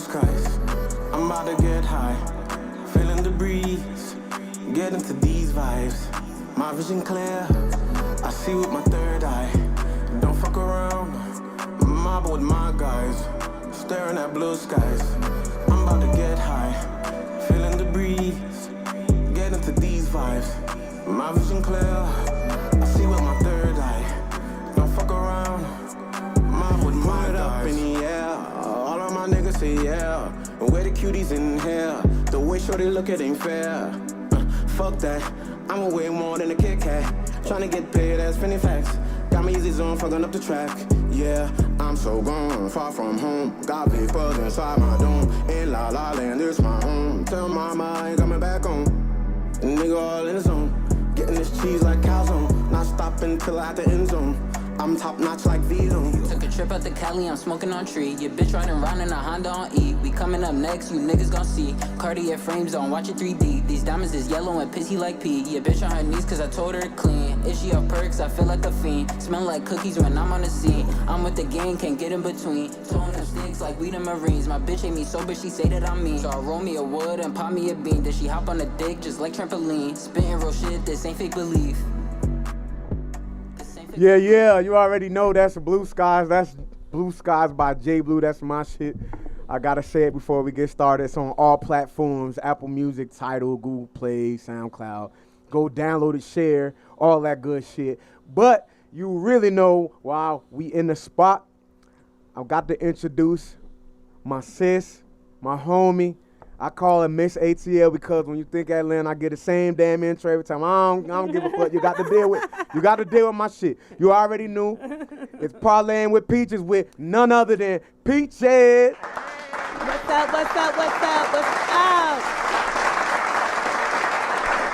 skies. I'm about to get high, feeling the breeze, get into these vibes. My vision clear, I see with my third eye. Don't fuck around, mob with my guys, staring at blue skies. I'm about to get high, feeling the breeze, get into these vibes. My vision clear, I see with my third eye. Don't fuck around, mob with my guys. Up in the air, all of my niggas say yeah. Where the cuties in here, the way shorty look it ain't fair. Fuck that, I'm way more than a Kit Kat. Tryna get paid as penny facts. Got me easy zone, fucking up the track. Yeah, I'm so gone, far from home. Got papers inside my dome. In La La Land, it's my home. Tell mama I ain't coming back home. Nigga all in the zone, getting this cheese like calzone. Not stopping till at the end zone. I'm top notch like Vito. Took a trip out to Cali, I'm smoking on tree. Your bitch riding around in a Honda on E. We coming up next, you niggas gon' see. Cartier frames on, watch it 3D. These diamonds is yellow and pissy like pee. Your bitch on her knees cause I told her to clean. Is she off perks? I feel like a fiend. Smell like cookies when I'm on the scene. I'm with the gang, can't get in between. Throwing them sticks like we the Marines. My bitch ain't me sober, she say that I'm mean. So I roll me a wood and pop me a bean. Then she hop on the dick just like trampoline. Spitting real shit, this ain't fake belief. Yeah, you already know that's Blue Skies. That's Blue Skies by J-Blu. That's my shit. I gotta say it before we get started. It's on all platforms, Apple Music, Tidal, Google Play, SoundCloud. Go download it, share, all that good shit. But you really know while we in the spot, I've got to introduce my sis, my homie. I call her Miss ATL because when you think Atlanta, I get the same damn intro every time. I don't give a fuck. You got to deal with my shit. You already knew. It's Parlaying with Peaches with none other than Peaches. What's up?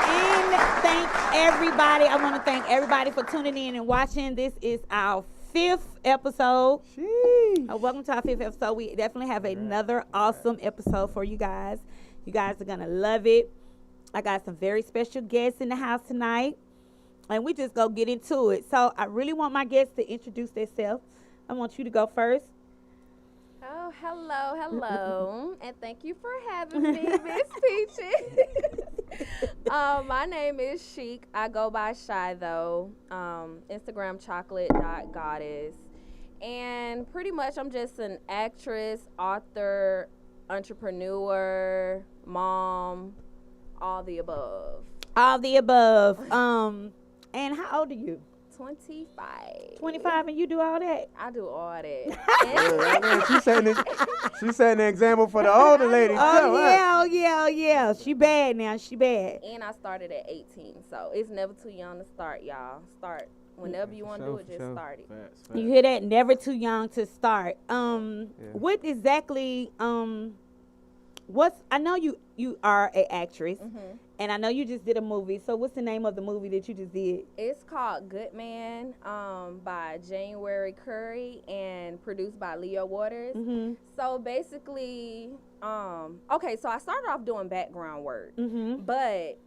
And thank everybody. I want to thank everybody for tuning in and watching. This is our 5th episode. Welcome to our 5th episode. We definitely have another awesome episode for you guys. You guys are going to love it. I got some very special guests in the house tonight, and we just go get into it. So I really want my guests to introduce themselves. I want you to go first. Oh, hello, and thank you for having me, Miss Peaches. My name is Chic. I go by Shy, though. Instagram chocolate.goddess. And pretty much I'm just an actress, author, entrepreneur, mom, all the above. All the above. And how old are you? 25. 25, and you do all that? I do all that. She's setting an example for the older ladies. Oh, yeah. She bad now. She bad. And I started at 18, so it's never too young to start, y'all. Start whenever you want to do it, just start it. Facts. You hear that? Never too young to start. What exactly, I know you are an actress, and I know you just did a movie. So what's the name of the movie that you just did? It's called Good Man by January Curry and produced by Leo Waters. So basically, okay, so I started off doing background work, but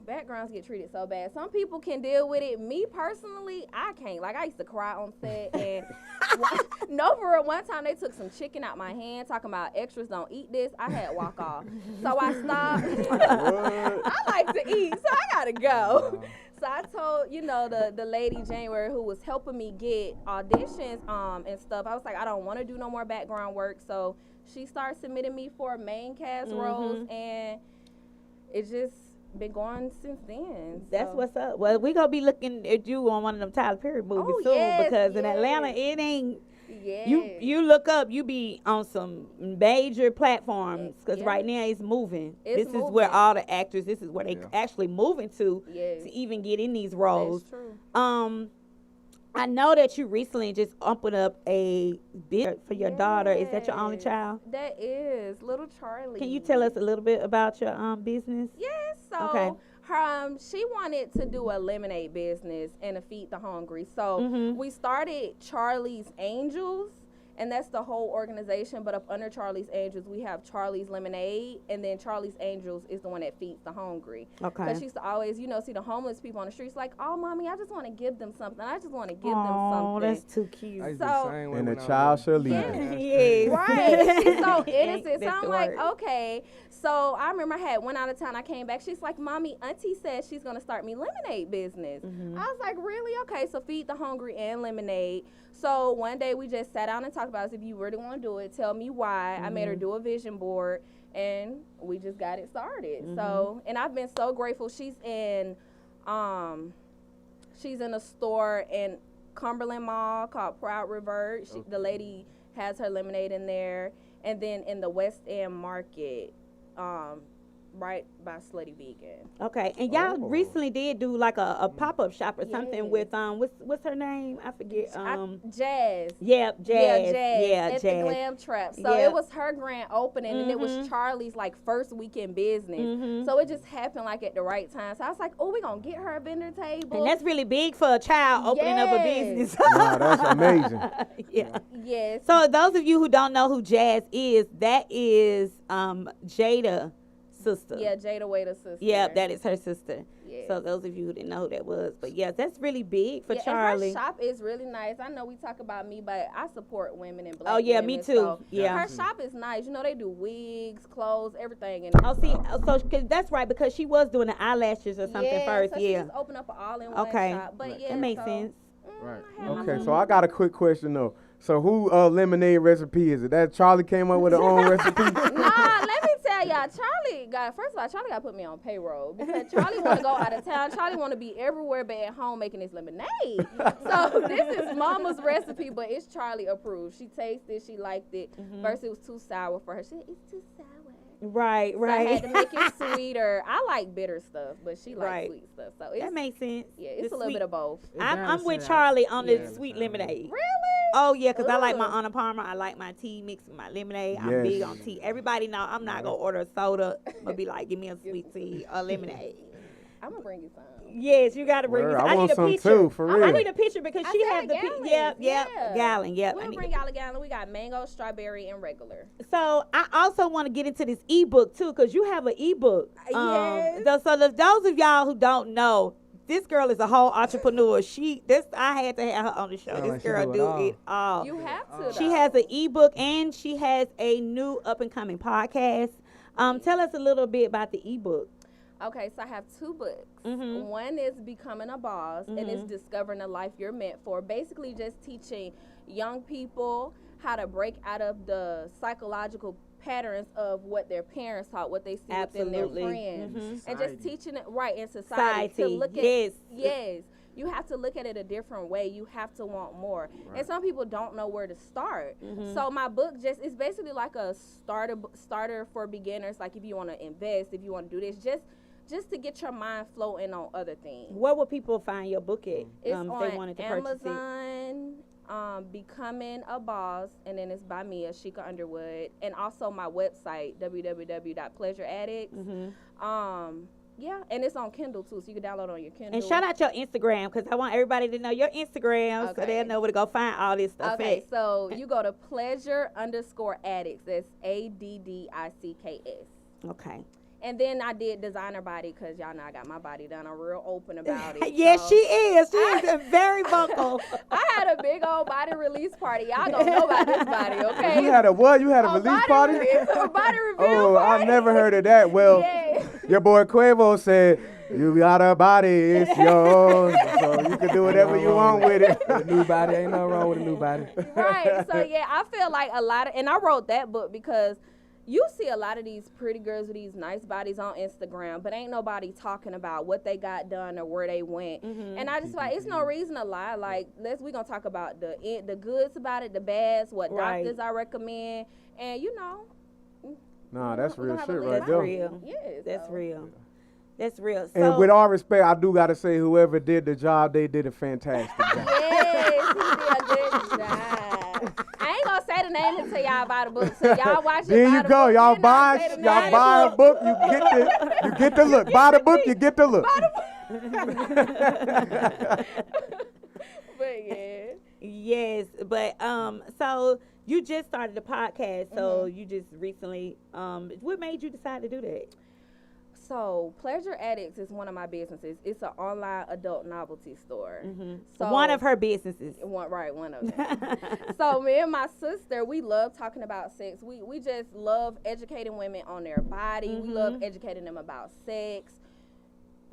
backgrounds get treated so bad. Some people can deal with it. Me personally, I can't. Like, I used to cry on set, and for one time they took some chicken out my hand talking about extras don't eat this. I had to walk off. So I stopped. I like to eat, so I gotta go. So I told, the lady January who was helping me get auditions and stuff, I was like, I don't want to do no more background work. So she started submitting me for main cast roles, and it just been going since then. That's what's up. Well, we gonna be looking at you on one of them Tyler Perry movies soon, because in Atlanta it ain't. You look up, you be on some major platforms, because right now it's moving. This is where all the actors. This is where they actually moving to even get in these roles. That's true. I know that you recently just opened up a business for your daughter. Is that your only child? That is little Charlie. Can you tell us a little bit about your business? Yes. So she wanted to do a lemonade business and to feed the hungry. So we started Charlie's Angels, And that's the whole organization. But up under Charlie's Angels, we have Charlie's Lemonade, and then Charlie's Angels is the one that feeds the hungry. Okay. Because she used to always, see the homeless people on the streets like, oh, mommy, I just want to give them something. I just want to give them Oh, something. that's too cute. I used to be So- the same way And the when I child was- shall lead. Yeah. Yes. Right. She's so innocent. So That's I'm the like, word. okay. So I remember I went out of town. I came back. She's like, mommy, auntie says she's going to start me lemonade business. Mm-hmm. I was like, really? Okay. So feed the hungry and lemonade. So one day we just sat down and talked about it. If you really want to do it, tell me why. I made her do a vision board, and we just got it started. So, and I've been so grateful. She's in a store in Cumberland Mall called Proud Revert. The lady has her lemonade in there. And then in the West End Market, right by Slutty Vegan. Okay, and y'all Oh. recently did do like a pop-up shop or something Yes. with what's her name? I forget. Jazz. Yep, Jazz. Yeah, Jazz. at the Glam Trap. So Yeah. it was her grand opening, and it was Charlie's like first weekend business. So it just happened like at the right time. So I was like, oh, we gonna get her a vendor table. And that's really big for a child opening up a Yes. business. Wow, that's amazing. Yeah. yes. So those of you who don't know who Jazz is, that is Jada's sister. Yeah, Jada Waiter's sister. Yep, that is her sister. Yes. So those of you who didn't know who that was, but yes, that's really big for Yeah, Charlie. and her shop is really nice. I know we talk about me, but I support women and black Oh, yeah, women, me too. so Yeah. her shop is nice. They do wigs, clothes, everything. In Oh, see, so cause that's right, because she was doing the eyelashes or something first. So Yeah. she just opened up an all-in-one Okay. shop. But yeah, That makes so, sense. Right. I have my Okay, so I got a quick question though. So who lemonade recipe is it? That Charlie came up with her own recipe? Nah, let me tell y'all, first of all, Charlie got to put me on payroll because Charlie want to go out of town. Charlie want to be everywhere but at home making his lemonade. So this is mama's recipe, but it's Charlie approved. She tasted it, she liked it. First it was too sour for her. She said, it's too sour. Right, So I had right. to make it sweeter. I like bitter stuff, but she likes Right. sweet stuff. So it's, That makes sense. yeah, it's The a little sweet- bit of both. I'm with Charlie on the Yeah, sweet Charlie. lemonade. Really? Oh yeah, cause I like my Ugh. Anna Palmer. I like my tea mixed with my lemonade. I'm Yes. big on tea. Everybody know I'm not gonna order a soda. I'm gonna be like, give me a sweet tea or lemonade. I'm going to bring you some. Yes, you gotta bring. Word, me I I want need a some picture. too, for I real. need a picture because I she said has the gallons, yep, yeah. gallon, yep. I We'll need bring to- y'all a gallon. We got mango, strawberry, and regular. So I also want to get into this ebook too, cause you have an ebook. Yes. Those of y'all who don't know, this girl is a whole entrepreneur. I had to have her on the show. Sound This like she girl do it do all. it all. You have to. She though. has an ebook and she has a new up and coming podcast. Tell us a little bit about the ebook. Okay, so I have two books. Mhm. One is Becoming a Boss, and it's discovering the life you're meant for. Basically, just teaching young people how to break out of the psychological patterns of what their parents taught, what they see within Absolutely. their friends, Mhm. and just teaching it right in society to Society, look at. yes. Yes. You have to look at it a different way. You have to want more. And some people don't know where to start. So my book is basically like a starter for beginners. Like if you want to invest, if you want to do this, just to get your mind floating on other things. Where will people find your book at? It's if on they wanted to purchase it. Amazon, Becoming a Boss, and then it's by me, Ashika Underwood, and also my website, www.pleasureaddicts. Yeah, and it's on Kindle too, so you can download on your Kindle. And shout out your Instagram, because I want everybody to know your Instagram so Okay. they'll know where to go find all this stuff Okay, at. so you go to pleasure_addicts. That's ADDICKS. Okay. And then I did designer body because y'all know I got my body done. I'm real open about it. Yes, so. she is. She is very vocal. I had a big old body release party. Y'all don't know about this body, okay? You had a what? You had a release body party? Release, a body reveal Oh, party. I never heard of that. Well, Yeah. your boy Quavo said, you got a body, it's yours. So you can do whatever you want with it. A new body, ain't nothing wrong with a new body. Right. So yeah, I feel like a lot of, and I wrote that book because you see a lot of these pretty girls with these nice bodies on Instagram, but ain't nobody talking about what they got done or where they went. And I just like, it's no reason to lie. Like, we gonna talk about the goods about it, the bads, what Right. doctors I recommend, and Nah, that's we real gonna have a shit little right That's there. real. yeah, That's so. real. That's real. And So, with all respect, I do gotta say, whoever did the job, they did a fantastic job. Yes, he did a good job. I ain't gonna say the name until y'all buy the book. So y'all watch it. There buy you the go. book, Y'all then buy I'll say the name. a book, you get the look. Buy the book, you get the look. But yeah. yes, but so you just started the podcast, so you just recently. What made you decide to do that? So, Pleasure Addicts is one of my businesses. It's an online adult novelty store. So One of her businesses. One of them. So, me and my sister, we love talking about sex. We just love educating women on their body. We love educating them about sex.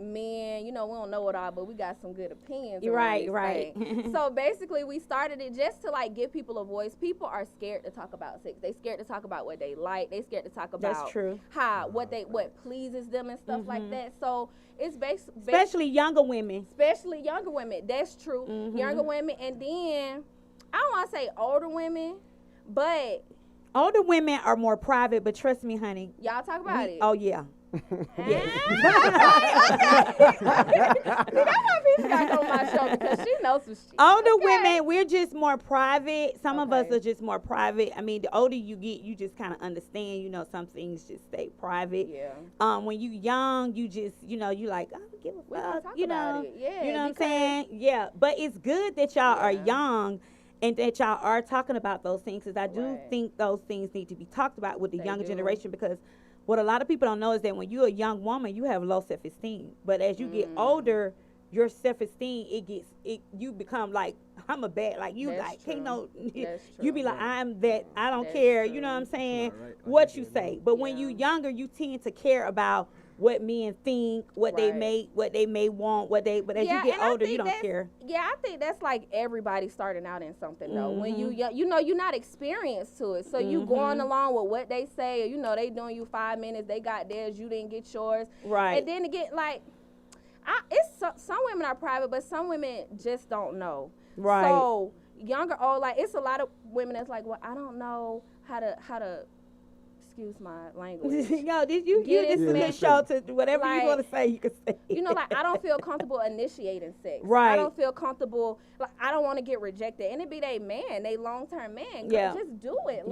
Men, we don't know it all, but we got some good opinions. Right. So basically, we started it just to like give people a voice. People are scared to talk about sex. They scared to talk about what they like. They scared to talk about That's true. what pleases them and stuff like that. So it's especially younger women. Especially younger women. That's true. Younger women, and then I don't want to say older women, but older women are more private. But trust me, honey. Y'all talk about it. Oh yeah. Okay. That's why Peaches got on my show, because she knows some shit. Older women, we're just more private. Some of us are just more private. I mean, the older you get, you just kind of understand, some things just stay private. Yeah. When you young, you just, you like, I don't give a fuck. Talk about it. Yeah, you know what I'm saying? Yeah. But it's good that y'all are young and that y'all are talking about those things, because I do think those things need to be talked about with the younger generation, because what a lot of people don't know is that when you're a young woman, you have low self-esteem. But as you get older, your self-esteem, you become like, I'm a bad, like you That's like, true. can't no, That's you be true. like, I'm that, I don't That's care, true. you know what I'm saying? What you say. But when you younger, you tend to care about what men think, what they may want, but as you get older, you don't care. Yeah, I think that's like everybody starting out in something though. When you're not experienced to it, so you going along with what they say, or they doing you 5 minutes, they got theirs, you didn't get yours, right? And then to get like, some women are private, but some women just don't know, right? So it's a lot of women that's like, well, I don't know how to. Excuse my language. Yo, this show to whatever you want to say, you can say. I don't feel comfortable initiating sex. Right. I don't feel comfortable. Like, I don't want to get rejected. And it be they man, they long-term man. Yeah. Just do it.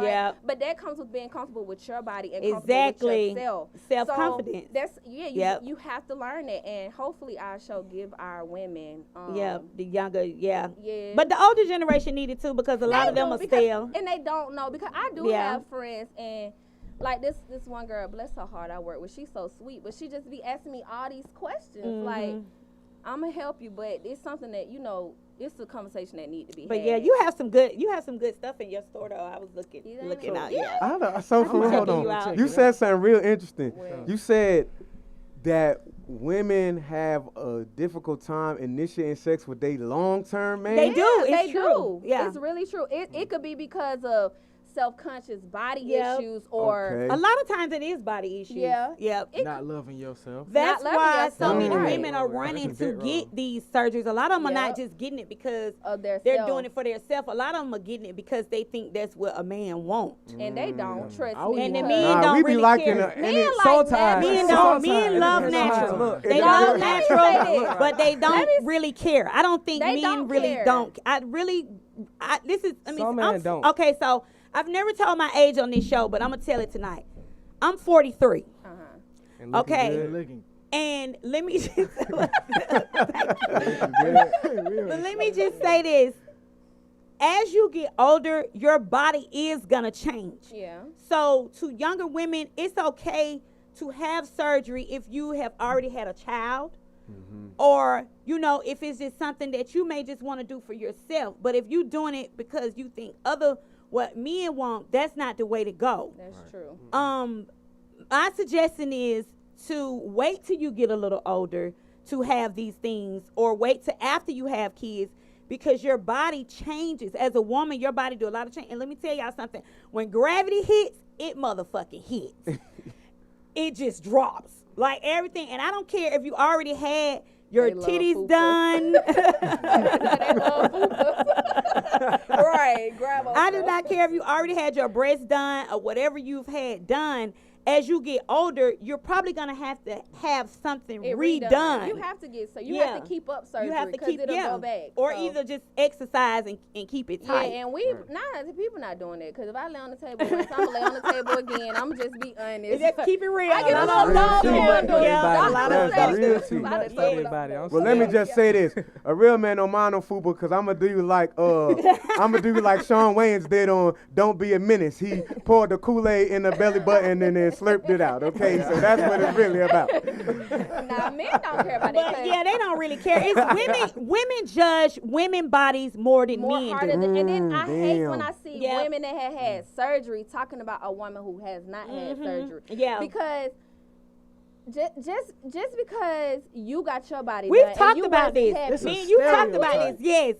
But that comes with being comfortable with your body and comfortable with yourself. Self-confidence. So you have to learn it. And hopefully our show give our women. The younger, Yeah. But the older generation need it too, because a lot of them are stale. And they don't know, because I do have friends, and like this one girl, bless her heart, I work with, she's so sweet, but she just be asking me all these questions. Like, I'm gonna help you, but it's something that it's a conversation that need to be had. But yeah, you have some good stuff in your store though. I was looking out. Yeah. I know. So hold on. You said something real interesting. You said that women have a difficult time initiating sex with their long-term man. They do. They do. Yeah. It's really true. It could be because of self-conscious body issues, or a lot of times it is body issues. Not loving yourself. That's why so many Right. women are running to get these surgeries. A lot of them are not just getting it because of they're doing it for themselves. A lot of them are getting it because they think that's what a man wants. And they don't, trust me. And the men don't really care. Men love natural. They love natural, but they don't really care. I don't think men really don't. Some men don't. Okay, so I've never told my age on this show, but I'm gonna tell it tonight. I'm 43. Okay. And let me just say this. As you get older, your body is gonna change. Yeah. So to younger women, it's okay to have surgery if you have already had a child. Or, if it's just something that you may just want to do for yourself. But if you're doing it because you think what men want, that's not the way to go. That's true. My suggestion is to wait till you get a little older to have these things, or wait till after you have kids, because your body changes. As a woman, your body do a lot of change. And let me tell y'all something. When gravity hits, it motherfucking hits. It just drops. Like everything. And I don't care if you already had your titties done. Right, grab I do not care if you already had your breasts done or whatever you've had done. as you get older, you're probably gonna have to have something redone. You have to get you have to keep up surgery because it'll go back. Or either just exercise and keep it tight. Yeah, and people not doing that because if I lay on the table once, I'm gonna lay on the table again. I'm just be honest. Just keep it real. I get a little long handle. Well, let me just say this: a real man don't mind no football because I'm gonna do you like Shawn Wayans did on "Don't Be a Menace." He poured the Kool-Aid in the belly button and then slurped it out. Okay, so that's what it's really about. Nah, men don't care about that. Yeah, they don't really care. It's women judge women bodies more than men do. And then I hate when I see women that have had surgery talking about a woman who has not had surgery. Yeah, because just because you got your body we've done, talked about this. Me and you talked about this. Yes,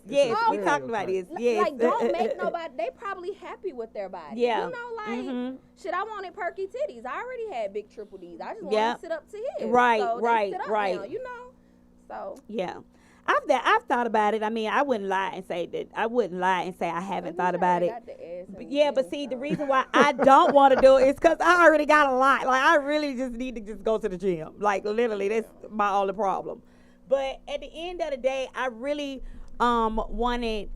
we talked about this. Yes, like don't make nobody. They probably happy with their body. Yeah, you know, like shit. I wanted perky titties. I already had big triple D's. I just wanted to sit up to here. Right, so right. Now, you know. So yeah. I've thought about it. I mean, I wouldn't lie and say I haven't thought about it. But see, the reason why I don't want to do it is because I already got a lot. Like, I really just need to just go to the gym. Like, literally, that's my only problem. But at the end of the day, I really wanted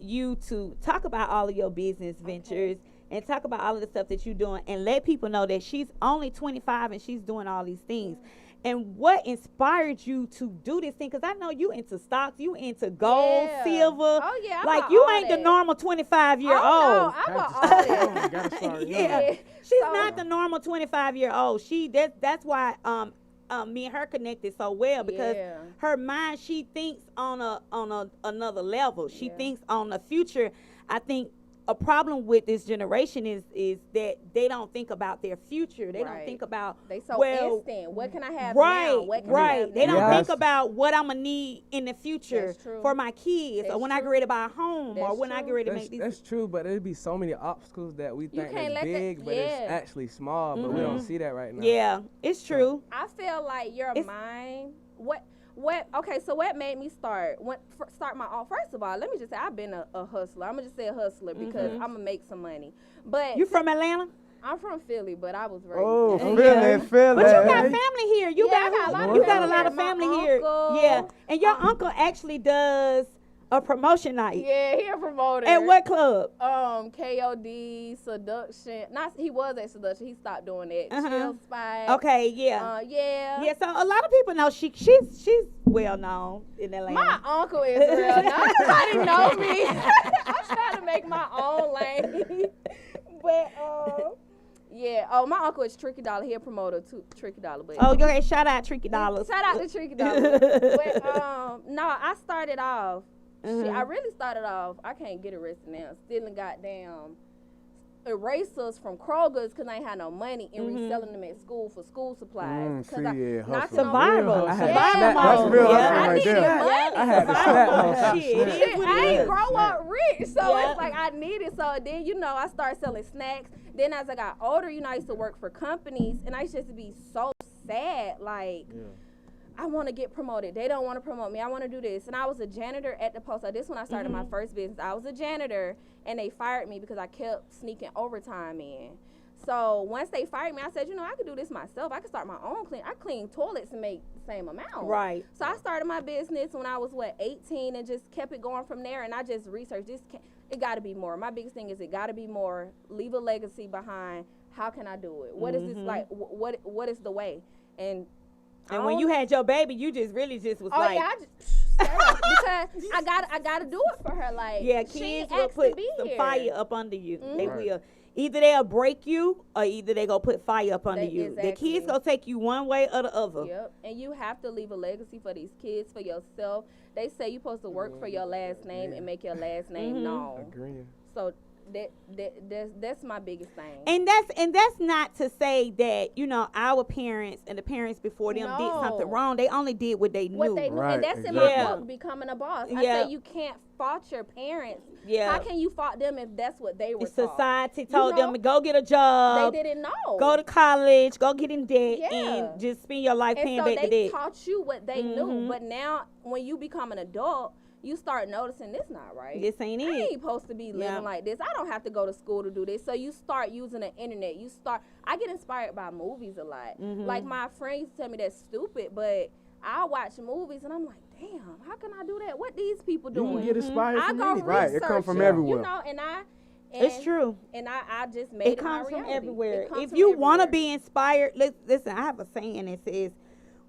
you to talk about all of your business ventures and talk about all of the stuff that you're doing and let people know that she's only 25 and she's doing all these things. And what inspired you to do this thing? Because I know you into stocks, you into gold, silver. Oh, yeah. Like, you ain't the normal 25-year-old. No, I'm all that. Yeah. She's not the normal 25-year-old. That's why me and her connected so well because her mind, she thinks on another level. She thinks on the future. I think a problem with this generation is that they don't think about their future. They don't think about they instant. What can I have now? What can I have They now? don't think about what I'm gonna need in the future for my kids, or when I get ready to buy a home, or when I get ready to make these. That's true, but there'd be so many obstacles that we think is big, but it's actually small. But we don't see that right now. Yeah, it's true. I feel like your mind. Okay, so what made me start my own? First of all, let me just say I've been a hustler. I'm gonna just say a hustler because I'm gonna make some money. But you from Atlanta? I'm from Philly, but I was raised. Oh, Philly. But you got family here. You got a lot of family here. Yeah, and your uncle actually does a promotion night. Yeah, he a promoter. At what club? KOD, Seduction. He was at Seduction. He stopped doing that. Chill Spy. Okay, yeah. Yeah. So a lot of people know she's well known in Atlanta. My uncle is real. Nobody knows me. I'm trying to make my own lane. But yeah. Oh, my uncle is Tricky Dollar. He a promoter too. Tricky Dollar. But okay. Shout out Tricky Dollar. Shout out to Tricky Dollar. But no, I started off. I really started off, I can't get arrested now, stealing goddamn erasers from Kroger's because I ain't had no money and reselling them at school for school supplies. Survival. That's real right there. I had to snap shit. I ain't grow up rich, so it's like I needed. So then, I started selling snacks. Then as I got older, I used to work for companies, and I used to be so sad, like... I want to get promoted. They don't want to promote me. I want to do this. And I was a janitor at the post. This when I started my first business. I was a janitor, and they fired me because I kept sneaking overtime in. So once they fired me, I said, I could do this myself. I could start my own clean. I clean toilets and make the same amount. Right. So I started my business when I was, 18, and just kept it going from there. And I just researched this. It got to be more. My biggest thing is it got to be more. Leave a legacy behind. How can I do it? What is this like? What is the way? And when you had your baby, you just really was like... Yeah, because I gotta do it for her. Like, kids will put some fire up under you. They will. Either they'll break you, or either they gonna put fire up under you. Exactly. The kids gonna take you one way or the other. Yep. And you have to leave a legacy for these kids, for yourself. They say you're supposed to work for your last name and make your last name known. Agreeing. So that's my biggest thing. And that's not to say that our parents and the parents before them did something wrong. They only did what they knew. Right, and that's in my book, Becoming a Boss. I say you can't fault your parents. Yeah. How can you fault them if that's what they were taught? Society told them to go get a job. They didn't know. Go to college. Go get in debt and just spend your life paying back the debt. They taught you what they knew. But now when you become an adult, you start noticing this not right. This ain't I it. ain't supposed to be living like this. I don't have to go to school to do this. So you start using the internet. I get inspired by movies a lot. Like my friends used to tell me that's stupid, but I watch movies and I'm like, damn, how can I do that? What these people doing? You can get inspired from anything. Right, it comes from everywhere. You know, it's true. And I just made it comes my from reality. everywhere. It comes If from you want to everywhere. be inspired, listen, I have a saying that says,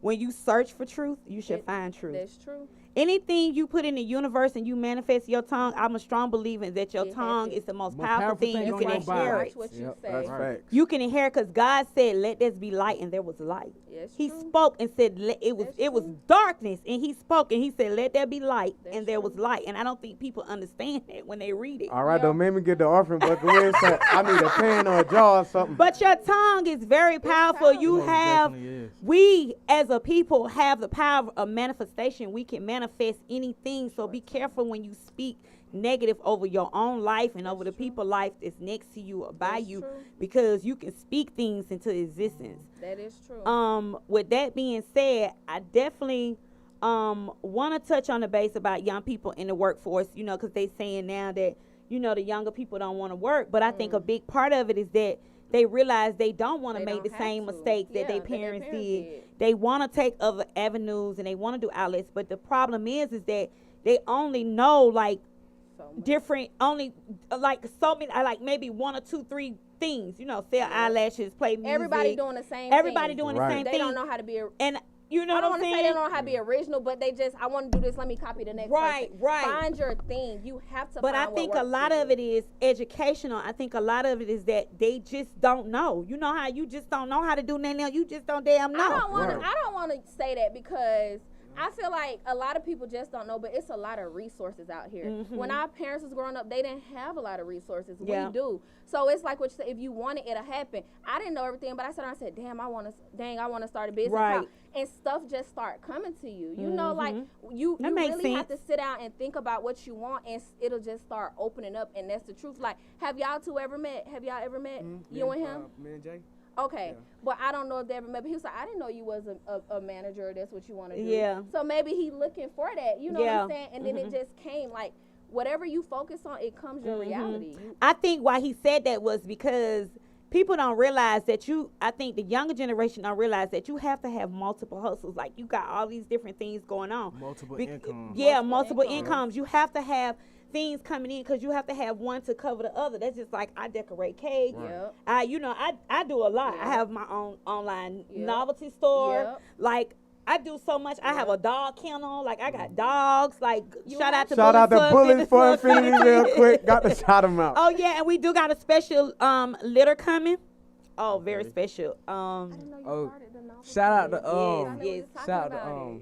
when you search for truth, you should find truth. That's true. Anything you put in the universe and you manifest your tongue, I'm a strong believer that your tongue is the most powerful thing you can inherit. Watch what you say. That's facts. You can inherit because God said, "Let there be light," and there was light. Yes, He true. spoke and said, "It was darkness," and He spoke and He said, "Let there be light," That's and there true. was light. And I don't think people understand that when they read it. All right, don't make me get the offering bucket. Where it's at? I need a pen or a jar or something. But your tongue is very powerful. You It have, definitely is. we as a people have the power of manifestation. We can manifest anything. So be careful when you speak negative over your own life and over the people's life that's next to you or by That's you, true. because you can speak things into existence. That is true. With that being said, I definitely want to touch on the base about young people in the workforce, you know, because they saying now that, you know, the younger people don't want to work. But I think a big part of it is that they realize they don't want to They make the don't same have to. mistakes that Yeah, their that their parents parents did. did. They want to take other avenues and they want to do outlets. But the problem is that they only know like So much. different, only like so many, like maybe 1 or 2, 3 things, you know, sell eyelashes, play music. Everybody doing the same Everybody thing. doing Right. the same They thing. don't know how to be And you know I don't what I'm want to say saying? they don't know how to be original, but they just, I want to do this, let me copy the next Right, person. right. Find your thing. You have to But find I what think a works lot for of you. it is educational. I think a lot of it is that they just don't know. You know how you just don't know how to do nothing else? You just don't damn know. I don't want to say that because I feel like a lot of people just don't know, but it's a lot of resources out here. When our parents was growing up, they didn't have a lot of resources. Yeah. We do. So it's like what you said, if you want it, it'll happen. I didn't know everything, but I said, I want to start a business. Right. And stuff just start coming to you. You know, like you That makes really have to sense. sit down and think about what you want, and it'll just start opening up. And that's the truth. Like, have y'all two ever met? Have y'all ever met? You and him? Me and Jay. Okay, Yeah. but I don't know if they ever met. But he was like, I didn't know you was a manager. Or that's what you want to do. Yeah. So maybe he looking for that. You know what I'm Yeah. saying? And then it just came. Like, whatever you focus on, it comes your reality. I think why he said that was because people don't realize that I think the younger generation don't realize that you have to have multiple hustles. Like, you got all these different things going on. Multiple Be- incomes. Yeah, multiple incomes. incomes. You have to have things coming in because you have to have one to cover the other. That's just like I decorate cakes. Yep. I do a lot. I Yep. have my own online Yep. novelty store. Yep. Like, I do so much. I have a dog kennel. Like, I got dogs. Like, shout out to Bullets for Infinity real quick. Got to shout them out. Oh yeah, and we do got a special litter coming. Oh, very special. I didn't know you Oh, started the novel. Shout out to I know we yes. was talking shout out about to it.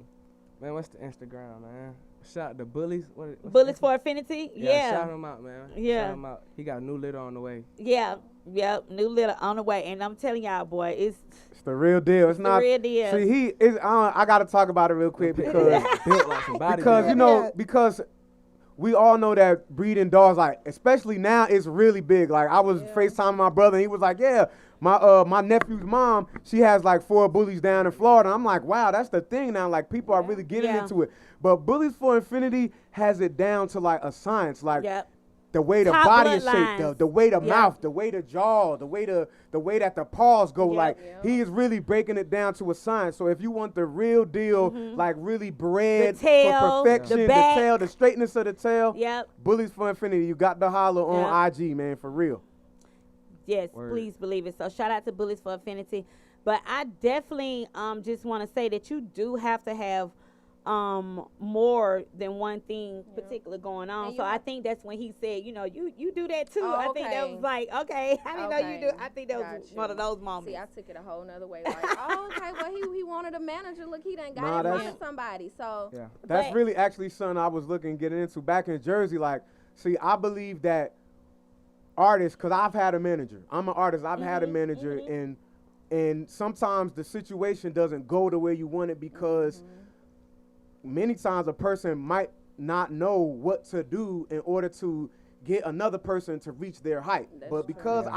man, what's the Instagram, man? Shout out to Bullies. What's Bullets the- for Infinity. Yeah, shout Yeah. him out, man. Yeah. Shout him out. He got a new litter on the way. Yeah. Yep. New litter on the way, and I'm telling y'all, boy, it's It's the real deal. It's the not. real deal. See, he is. I got to talk about it real quick because Built like some body because you building. know because we all know that breeding dogs, like especially now, is really big. Like I was FaceTiming my brother, and he was like, "Yeah, my nephew's mom, she has like 4 bullies down in Florida." I'm like, "Wow, that's the thing now. Like people are really getting Yeah. into it." But Bullies for Infinity has it down to like a science. Like Yep. the way the Top body is bloodlines. shaped, the way the Yeah. mouth, the way the jaw, the way that the paws go. Yep. Like he is really breaking it down to a science. So if you want the real deal, like really bred Mm-hmm. The tail, for perfection, the the back. tail, the straightness of the tail. Yep. Bullies for Infinity, you got the holler on Yep. IG, man, for real. Yes, Word. please believe it. So shout out to Bullies for Infinity. But I definitely just want to say that you do have to have more than one thing particular going on. And So you I have- think that's when he said, you know, you do that too. Oh, I think that okay. was like, okay, I didn't know you do. Okay. I think that was Got one you. of those moments. See, I took it a whole nother way. Like, oh, okay, well, he wanted a manager. Look, he done got Nah, in front that's- of somebody. So, Yeah, that's But- really actually something I was looking getting into back in Jersey. Like, see, I believe that artists, because I've had a manager. I'm an artist. I've had a manager, and sometimes the situation doesn't go the way you want it because many times a person might not know what to do in order to get another person to reach their height. That's But true. because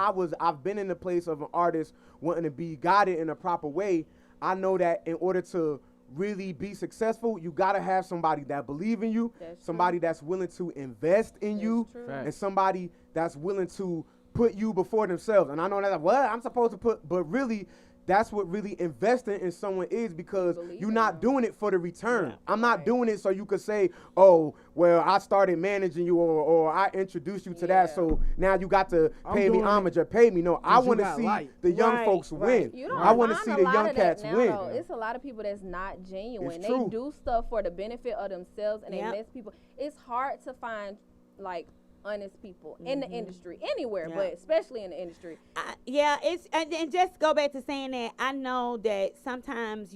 I've been in the place of an artist wanting to be guided in a proper way, I know that in order to really be successful, you gotta have somebody that believe in you, somebody that's willing to invest in you, and somebody that's willing to put you before themselves. And I know that what I'm supposed to put, but really, that's what really investing in someone is, because you're not doing it for the return. Yeah. I'm not doing it so you could say, oh, well, I started managing you or I introduced you to that, so now you got to pay me homage or pay me. No, I want to see the young folks win. I want to see the young cats win. It's a lot of people that's not genuine. They do stuff for the benefit of themselves, and they mess people. It's hard to find, like, honest people in the industry, anywhere, but especially in the industry. It's and just go back to saying that I know that sometimes,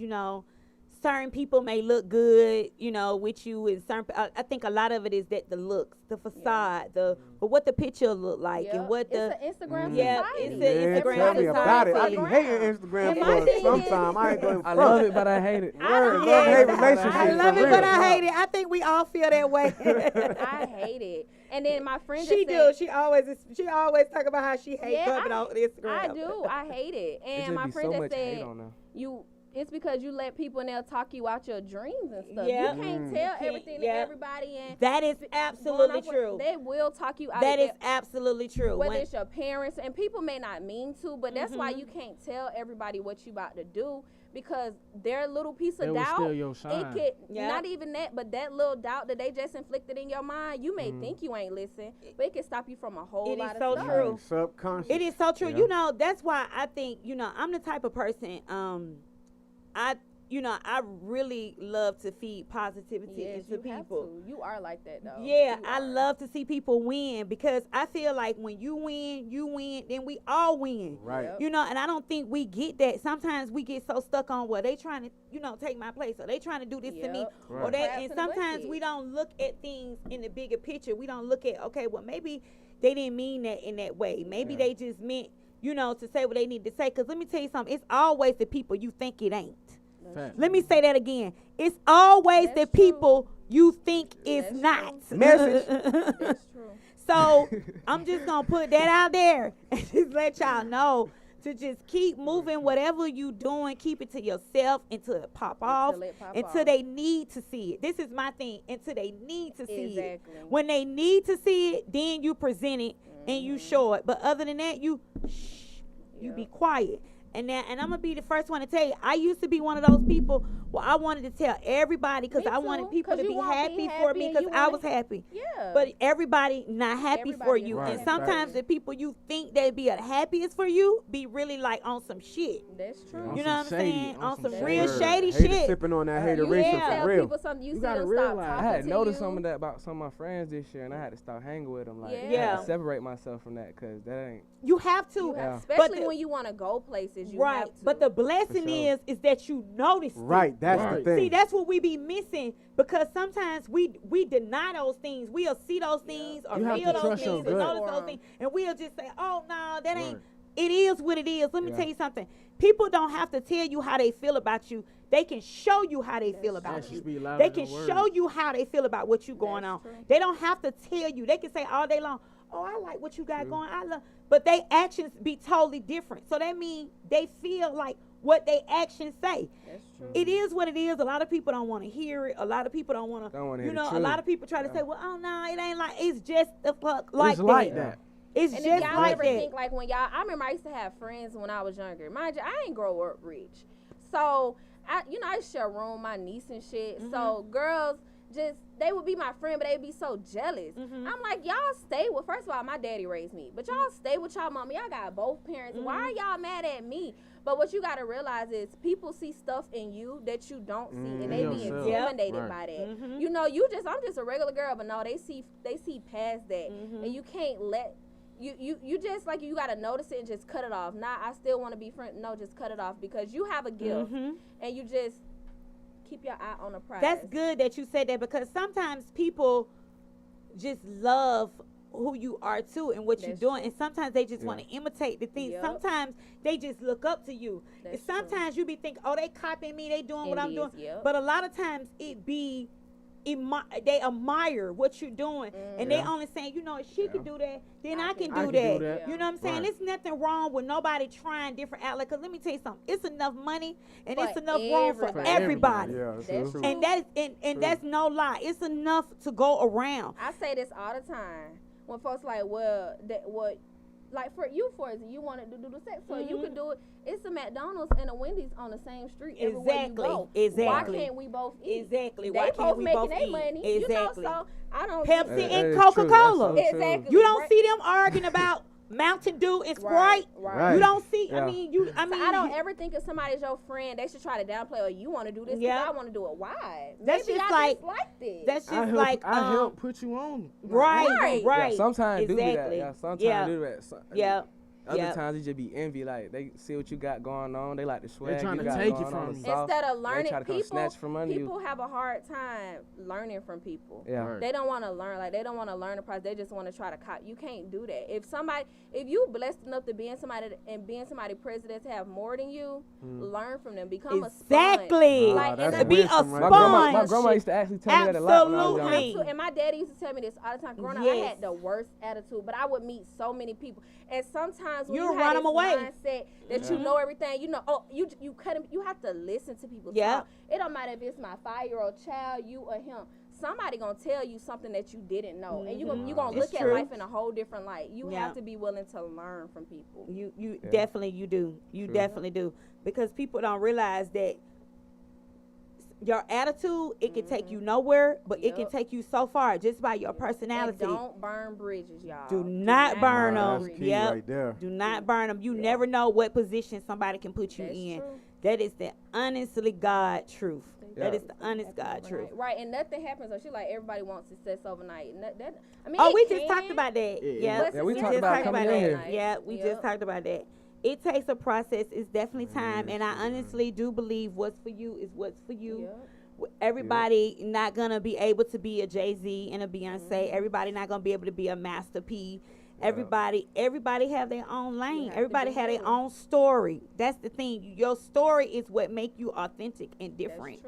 certain people may look good, with you, and certain. I think a lot of it is that the looks, the facade, but what the picture look like, and what the it's an Instagram it's an Instagram. Tell me about it. I be hating Instagram sometimes. I ain't going. I love it, but I hate it. Love-hate relationship. I love it, but I hate it. I think we all feel that way. I hate it. And then my friend she always talk about how she hates coming on Instagram. I do. I hate it. And my friend that said it's because you let people now talk you out your dreams and stuff. You can't tell everything to everybody. And that is absolutely true. They will talk you out. That is absolutely true. Whether it's your parents, and people may not mean to, but that's why you can't tell everybody what you about to do, because their little piece of doubt, it could not even that, but that little doubt that they just inflicted in your mind, you may think you ain't listening, but it can stop you from a whole lot of stuff. It is so true. Subconscious. It is so true. Yeah. That's why I think, I'm the type of person, I really love to feed positivity into people. You are like that, though. Yeah, I love to see people win, because I feel like when you win, then we all win. Right. And I don't think we get that. Sometimes we get so stuck on, well, they trying to, take my place, or they trying to do this to me, or that. And sometimes we don't look at things in the bigger picture. We don't look at, okay, well, maybe they didn't mean that in that way. Maybe they just meant, to say what they need to say. Because let me tell you something, it's always the people you think it ain't. Let me say that again. It's always the people you think is not. Message. That's true. So I'm just going to put that out there and just let y'all know to just keep moving. Whatever you doing, keep it to yourself until it pop off, until they need to see it. This is my thing, until they need to see it. When they need to see it, then you present it and you show it. But other than that, you be quiet. And I'm going to be the first one to tell you, I used to be one of those people where I wanted to tell everybody, because I wanted people to be happy for me, because I was happy. Yeah. But everybody not happy for you. Right. And sometimes the people you think that be the happiest for you be really like on some shit. That's true. You know what I'm saying? On some real shady shit. Sipping on that hateration for real. People something you gotta realize. I had noticed some of that about some of my friends this year, and I had to start hanging with them. Like, I had to separate myself from that, because that ain't. You have to. Especially when you want to go places. You have to. But the blessing is that you notice it. Right, that's the thing. See, that's what we be missing, because sometimes we deny those things. We'll see those things or feel those things or notice those things, and we'll just say, oh, no, that ain't. It is what it is. Let me tell you something. People don't have to tell you how they feel about you. They can show you how they feel about you. They can show you how they feel about what you going on. They don't have to tell you. They can say all day long, oh, I like what you got going. I love. But they actions be totally different. So that means they feel like what they actions say. That's true. It is what it is. A lot of people don't want to hear it. A lot of people don't want to, a lot of people try to say, well, oh, no, it ain't like, it's just the fuck like it's like that. It's and just if y'all like ever that. think, like, when y'all, I remember I used to have friends when I was younger. Mind you, I ain't grow up rich. So, I used to share a room with my niece and shit. So, girls, they would be my friend, but they'd be so jealous. I'm like, y'all stay with, first of all, my daddy raised me, but y'all stay with y'all mama. Y'all got both parents. Why are y'all mad at me? But what you got to realize is people see stuff in you that you don't see, and they be intimidated by that. I'm just a regular girl, but no, they see past that, and you can't let, you just, like, you got to notice it and just cut it off. I still want to be friends. No, just cut it off, because you have a gift, and you just keep your eye on the prize. That's good that you said that, because sometimes people just love who you are too and what you're doing, and sometimes they just want to imitate the things. Sometimes they just look up to you. And sometimes you be thinking, oh, they copying me, they doing what I'm doing. But a lot of times it be they admire what you're doing, and they only saying, you know, if she can do that, then I can do that. You know what I'm saying? There's nothing wrong with nobody trying different outlets. Cause let me tell you something, it's enough money and it's enough room for everybody. That's true. And that's no lie. It's enough to go around. I say this all the time when folks like, well, like for you, you wanted to do the sex, so you can do it. It's a McDonald's and a Wendy's on the same street everywhere you go. Why can't we both eat? Exactly. They both making their money. Exactly. You know, so I don't. Pepsi and Coca-Cola. Exactly. You don't see them arguing about Mountain Dew and Sprite. Right. You don't see. So I don't ever think if somebody's your friend, they should try to downplay. Or you want to do this? Yeah. I want to do it. Why? That's Maybe just I like this. That's just like I help put you on. Right. Yeah, sometimes do that. Yeah, sometimes do that. Yeah. Other times it just be envy, like they see what you got going on, they like the swag. They're trying you to got take going it from on, you. Instead of learning, people have a hard time learning from people. Yeah. Right. They don't want to learn, like they don't want to learn the process. They just want to try to copy. You can't do that. If you blessed enough to being somebody president to have more than you, learn from them. Become a sponge. Exactly. Like, be a sponge. My grandma used to actually tell me that a lot when I was young. And my daddy used to tell me this all the time. Growing up, I had the worst attitude, but I would meet so many people. And sometimes when you run them away. Mindset that you know everything, you know, you have to listen to people talk. It don't matter if it's my 5-year-old child, you or him. Somebody gonna tell you something that you didn't know, and you gonna look at life in a whole different light. You have to be willing to learn from people. You definitely do. Definitely do, because people don't realize that your attitude, it can take you nowhere, but it can take you so far just by your personality. And don't burn bridges, y'all. Do not burn them. Right there. Do not burn them. You never know what position somebody can put you in. True. That is the honestly God truth. That is the honest God truth. Right, and nothing happens. So she like everybody wants success overnight. We just talked about that. Yeah, we talked about that. Yeah, we just talked about that. It takes a process. It's definitely time, and I honestly do believe what's for you is what's for you. Everybody not gonna be able to be a Jay-Z and a Beyonce. Everybody not gonna be able to be a Master P. Everybody have their own lane. Everybody have their own story. That's the thing. Your story is what make you authentic and different.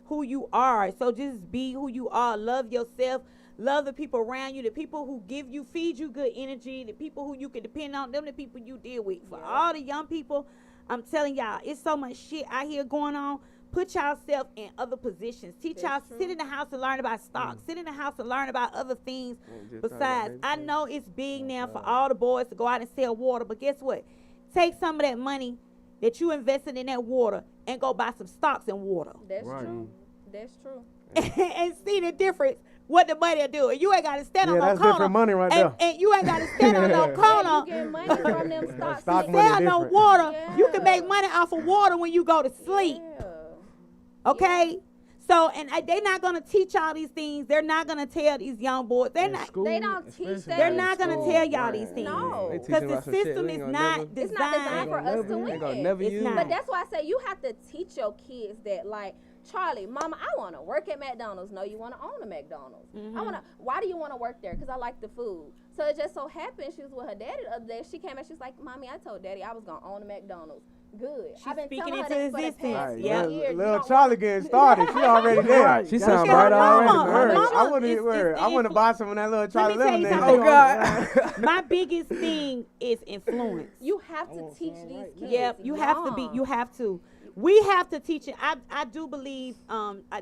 Who you are. So just be who you are. Love yourself. Love the people around you, the people who feed you good energy, the people who you can depend on, them the people you deal with. For all the young people, I'm telling y'all, it's so much shit out here going on. Put yourself in other positions. Teach y'all, sit in the house and learn about stocks. Sit in the house and learn about other things besides. I know it's big now for all the boys to go out and sell water, but guess what? Take some of that money that you invested in that water and go buy some stocks in water. That's true. That's true. And see the difference. What the money will do. And you ain't got to stand on no corner. That's different money right there. And you ain't got to stand on no corner. You get money from them stocks. Sell no water. You can make money off of water when you go to sleep. Okay? So, and they're not going to teach y'all these things. They're not going to tell these young boys. They don't teach them. They're not going to tell y'all these things. No. Because the system is not designed. It's not designed for us to win. But that's why I say you have to teach your kids that, like, Charlie, Mama, I want to work at McDonald's. No, you want to own a McDonald's. Why do you want to work there? Because I like the food. So it just so happened she was with her daddy the other day. She came and she was like, Mommy, I told Daddy I was going to own a McDonald's. Good. I've been speaking into existence. Little Charlie getting started. She already there. She sounds right already. I want to buy some of that little Charlie lemonade. Oh, God. My biggest thing is influence. You have to teach these kids. Yeah, you have to. We have to teach it. I do believe, I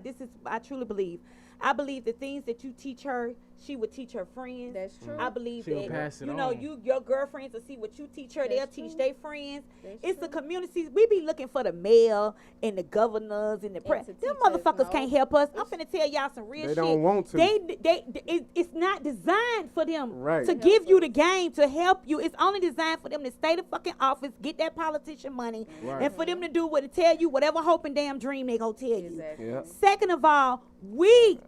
truly believe. I believe the things that you teach her, she would teach her friends. That's true. I believe She'll pass it that, your girlfriends will see what you teach her. They'll teach their friends. It's the communities. We be looking for the mayor and the governors and the president. Them motherfuckers can't help us. I'm finna tell y'all some real shit. They don't want to. It's not designed for them to give you the game, to help you. It's only designed for them to stay the fucking office, get that politician money, and for them to do what to tell you, whatever hope and damn dream they gonna tell you. Yep. Second of all,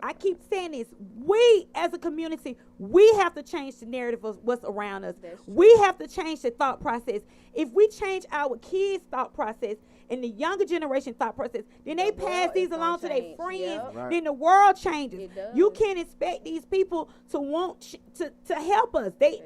I keep saying this, we as a community, we have to change the narrative of what's around us. We have to change the thought process. If we change our kids' thought process and the younger generation thought process. Then they pass these along to their friends. Yep. Right. Then the world changes. It does. You can't expect these people to want to help us. They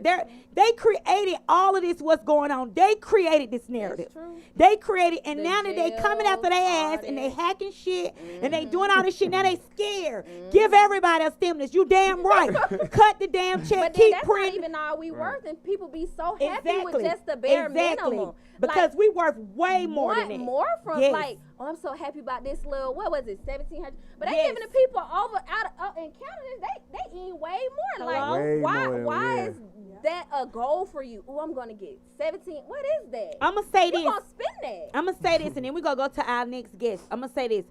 created all of this. What's going on? They created this narrative. true. They created, and The now that they coming after their jails, ass and they all hacking shit and they doing all this shit. Now they scared. Give everybody a stimulus. You damn right. Cut the damn check. But then Keep that's not printing. even all we worth, and people be so happy with Exactly. just the bare Exactly. minimum. Because we worth way more than want that. more from Yes. like, oh, I'm so happy about this little, what was it, 1,700? But they Yes. giving the people over out in Canada, they eat way more. Hello? Like, Way why more than- why yeah. is that a goal for you? Oh, I'm gonna get 17. What is that? I'm gonna say You this. gonna spend that? I'm gonna say this, and then we're gonna go to our next guest. I'm gonna say this.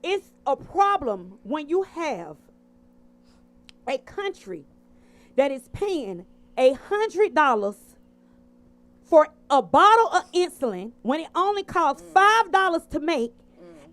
It's a problem when you have a country that is paying $100 for a bottle of insulin when it only costs $5 to make,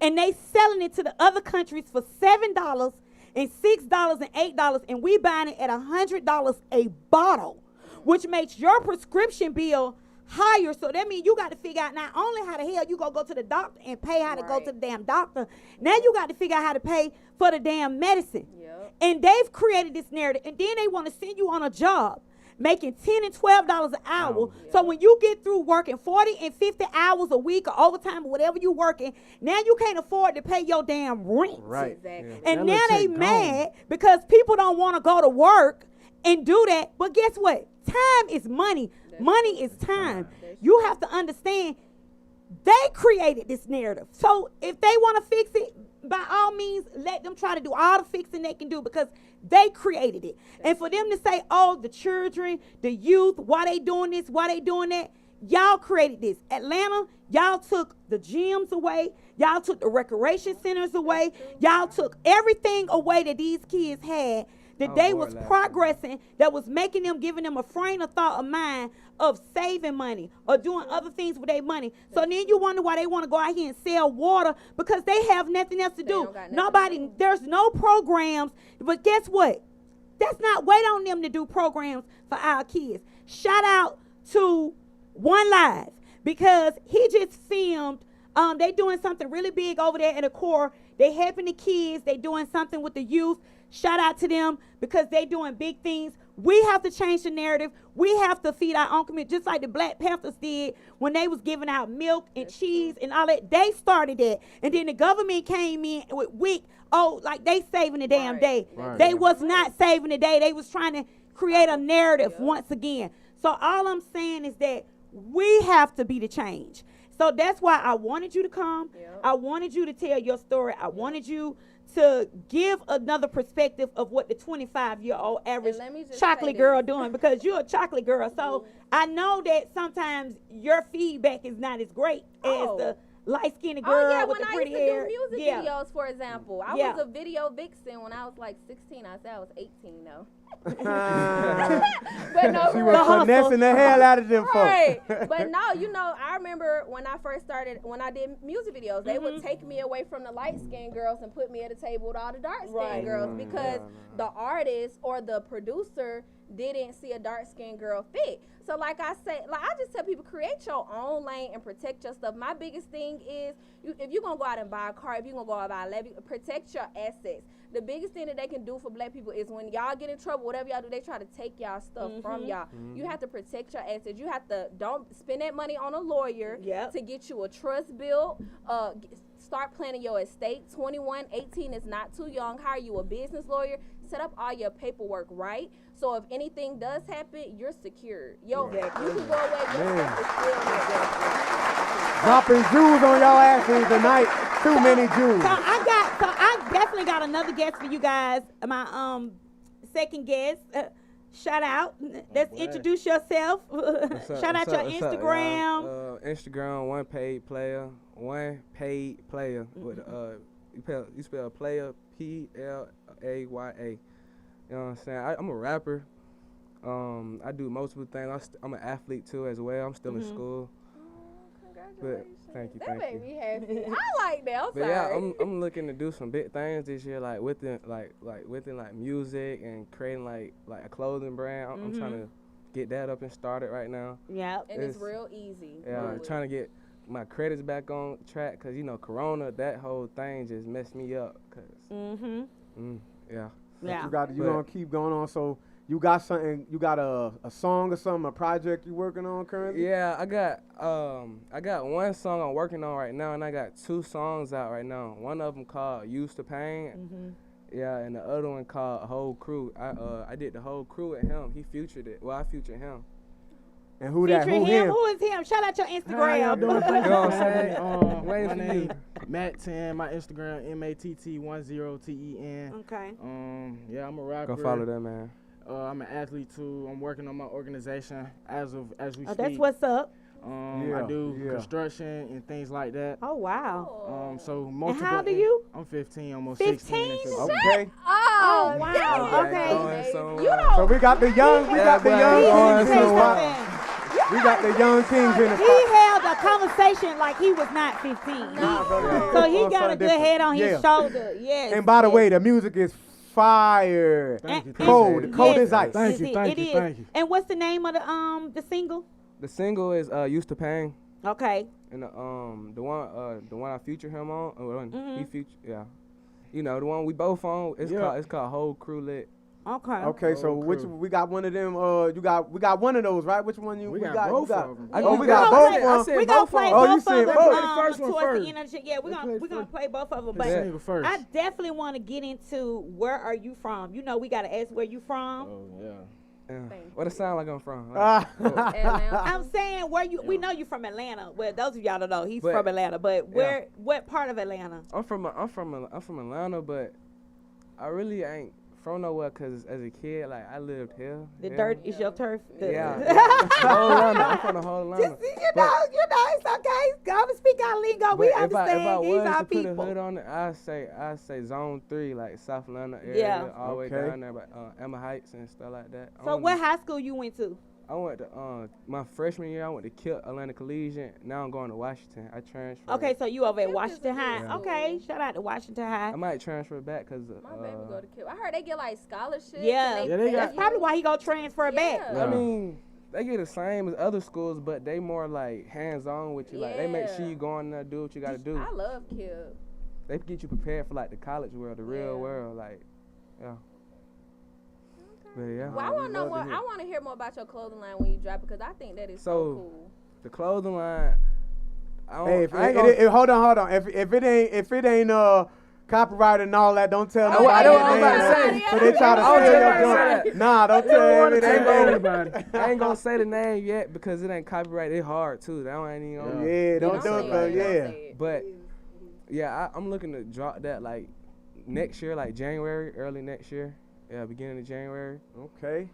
and they selling it to the other countries for $7 and $6 and $8, and we buying it at $100 a bottle, which makes your prescription bill higher. So that means you got to figure out not only how the hell you gonna go to the doctor and pay how to go Right. to the damn doctor. Now you got to figure out how to pay for the damn medicine. Yep. And they've created this narrative, and then they want to send you on a job making $10 and $12 an hour. So when you get through working 40 and 50 hours a week or overtime or whatever you working, now you can't afford to pay your damn rent. Right. Exactly. Yeah. And That now little they chick gone. mad because people don't want to go to work and do that. But guess what? Time is money. Money is time. You have to understand they created this narrative. So if they want to fix it, by all means, let them try to do all the fixing they can do because they created it. And for them to say, oh, the children, the youth, why they doing this, why they doing that, y'all created this. Atlanta, y'all took the gyms away. Y'all took the recreation centers away. Y'all took everything away that these kids had that they was progressing, that was making them, giving them a frame of thought of mind of saving money or doing other things with their money. So then you wonder why they want to go out here and sell water because they have nothing else to do. don't got nothing Nobody, to do. there's no programs. But guess what? That's not wait on them to do programs for our kids. Shout out to One Live because he just filmed. They doing something really big over there in the core. They helping the kids. They doing something with the youth. Shout out to them because they doing big things. We have to change the narrative. We have to feed our own community, just like the Black Panthers did when they was giving out milk and cheese and all that. They started that. And then the government came in with WIC. Oh, like they saving the damn day. Right. They was not saving the day. They was trying to create a narrative once again. So all I'm saying is that we have to be the change. So that's why I wanted you to come. I wanted you to tell your story. I wanted you to give another perspective of what the 25-year-old average let me just chocolate say girl this. doing because you're a chocolate girl. So I know that sometimes your feedback is not as great as the light-skinned girl Oh yeah, with when the I pretty used to hair. do music videos, for example, I was a video vixen when I was like 16. I said I was 18 though. But no, She for was real. finessing the hell out of them Right. folks. But no, you know, I remember when I first started, when I did music videos, they would take me away from the light-skinned girls and put me at a table with all the dark-skinned girls because the artist or the producer didn't see a dark-skinned girl fit. So like I say, like I just tell people, create your own lane and protect your stuff. My biggest thing is, if you're going to go out and buy a car, if you're going to go out and buy a levy, protect your assets. The biggest thing that they can do for black people is when y'all get in trouble, whatever y'all do, they try to take y'all stuff from y'all. You have to protect your assets. You have to, don't spend that money on a lawyer to get you a trust bill. Start planning your estate. 21, 18 is not too young. Hire you a business lawyer. Set up all your paperwork right. So if anything does happen, you're secured. Yo, you can go away. Your stuff is still there. Dropping jewels on y'all asses tonight. Too many jewels. So I definitely got another guest for you guys. My second guest. Shout out. Let's introduce yourself. Shout out your Instagram. Instagram, one paid player. With you spell player PLAYA. You know what I'm saying? I'm a rapper. I do multiple things. I'm an athlete too as well. I'm still in school. But thank you. That made me happy. I like that. I'm But sorry. yeah, I'm looking to do some big things this year, like within music and creating like a clothing brand. I'm trying to get that up and started right now. Yeah. And it's real easy. Yeah, trying to get my credits back on track, cause you know Corona, that whole thing just messed me up. Yeah. Yeah. You gonna keep going on. So you got something? You got a song or something? A project you working on currently? Yeah, I got one song I'm working on right now, and I got 2 songs out right now. One of them called "Used to Pain." Yeah, and the other one called "Whole Crew." I did the whole crew with him. He featured it. Well, I featured him. And who that? Featuring Who him? him? Who is him? Shout out your How y'all Instagram. doing? You know what I'm saying? My Waiting for you. name Matt10. My Instagram MATT10TEN. Okay. Yeah, I'm a rapper. Go follow that, man. I'm an athlete too. I'm working on my organization as we speak. That's what's up. I do construction and things like that. Oh wow. So multiple. how old are you? I'm 15, almost 15? 16. in February. Okay. Oh wow. Okay. So we got the young. We got the young. Say something. We got the young kings in the He held a conversation like he was not 15. So he got a good head on his shoulder. Yes. And by the way, the music is fire. Thank you. Cold as ice. Thank you. It is. And what's the name of the single? The single is "Used to Pain," Okay. and the one I featured him on. He featured, yeah. You know the one we both on. It's called "Whole Crew Lit." Okay. Okay, so which we got one of them? We got one of those, right? Which one you? We got both of them. We got both of them. We gonna play Oh, you both said of them both. The first one towards first. the end of the shit. Yeah, we gonna play both of them. The But single first. I definitely want to get into where are you from? You know, we gotta ask where you from. Oh yeah. Yeah. What it sound like I'm from? Atlanta. I'm saying where you. We know you from Atlanta. Well, those of y'all don't know he's But- from Atlanta. But where? What part of Atlanta? I'm from Atlanta, but I really ain't from nowhere, cause as a kid, like I lived here. The dirt is your turf. Yeah. The whole Atlanta. I'm from the whole Atlanta. It's okay. Go to speak our lingo. We But understand. if I These was are to put a people. hood on it, I say Zone 3, like South Atlanta area, Yeah. all the way Okay. down there, by Emma Heights and stuff like that. So what high school you went to? I went to my freshman year. I went to Kilt Atlanta Collegiate. Now I'm going to Washington. I transferred. Okay, so you over at Kip is Washington a good High. school. Okay, shout out to Washington High. I might transfer back because My baby go to Kip. I heard they get like scholarships. Yeah, and Yeah, they that's got- probably why he gonna transfer back. Yeah. I mean, they get the same as other schools, but they more like hands-on with you. Like they make sure Yeah. you go in there, do what you got to do. I love Kip. They get you prepared for like the college world, the real Yeah. world. Like, yeah. But yeah. Well, I want to know more. I want to hear more about your clothing line when you drop it, because I think that is so So, cool. The clothing line. Hey, hold on. If it ain't copyright and all that, don't tell I nobody. was about to say. So they try to I was steal about to your say joint. Nah, don't tell want to everything. tell anybody. I ain't gonna say the name yet because it ain't copyrighted. It's hard too. That one ain't even gonna. Yeah, don't Don't do say it, it, though. don't Yeah. say it. But yeah, I'm looking to drop that like next year, like January, early next year. Yeah, beginning of January. Okay.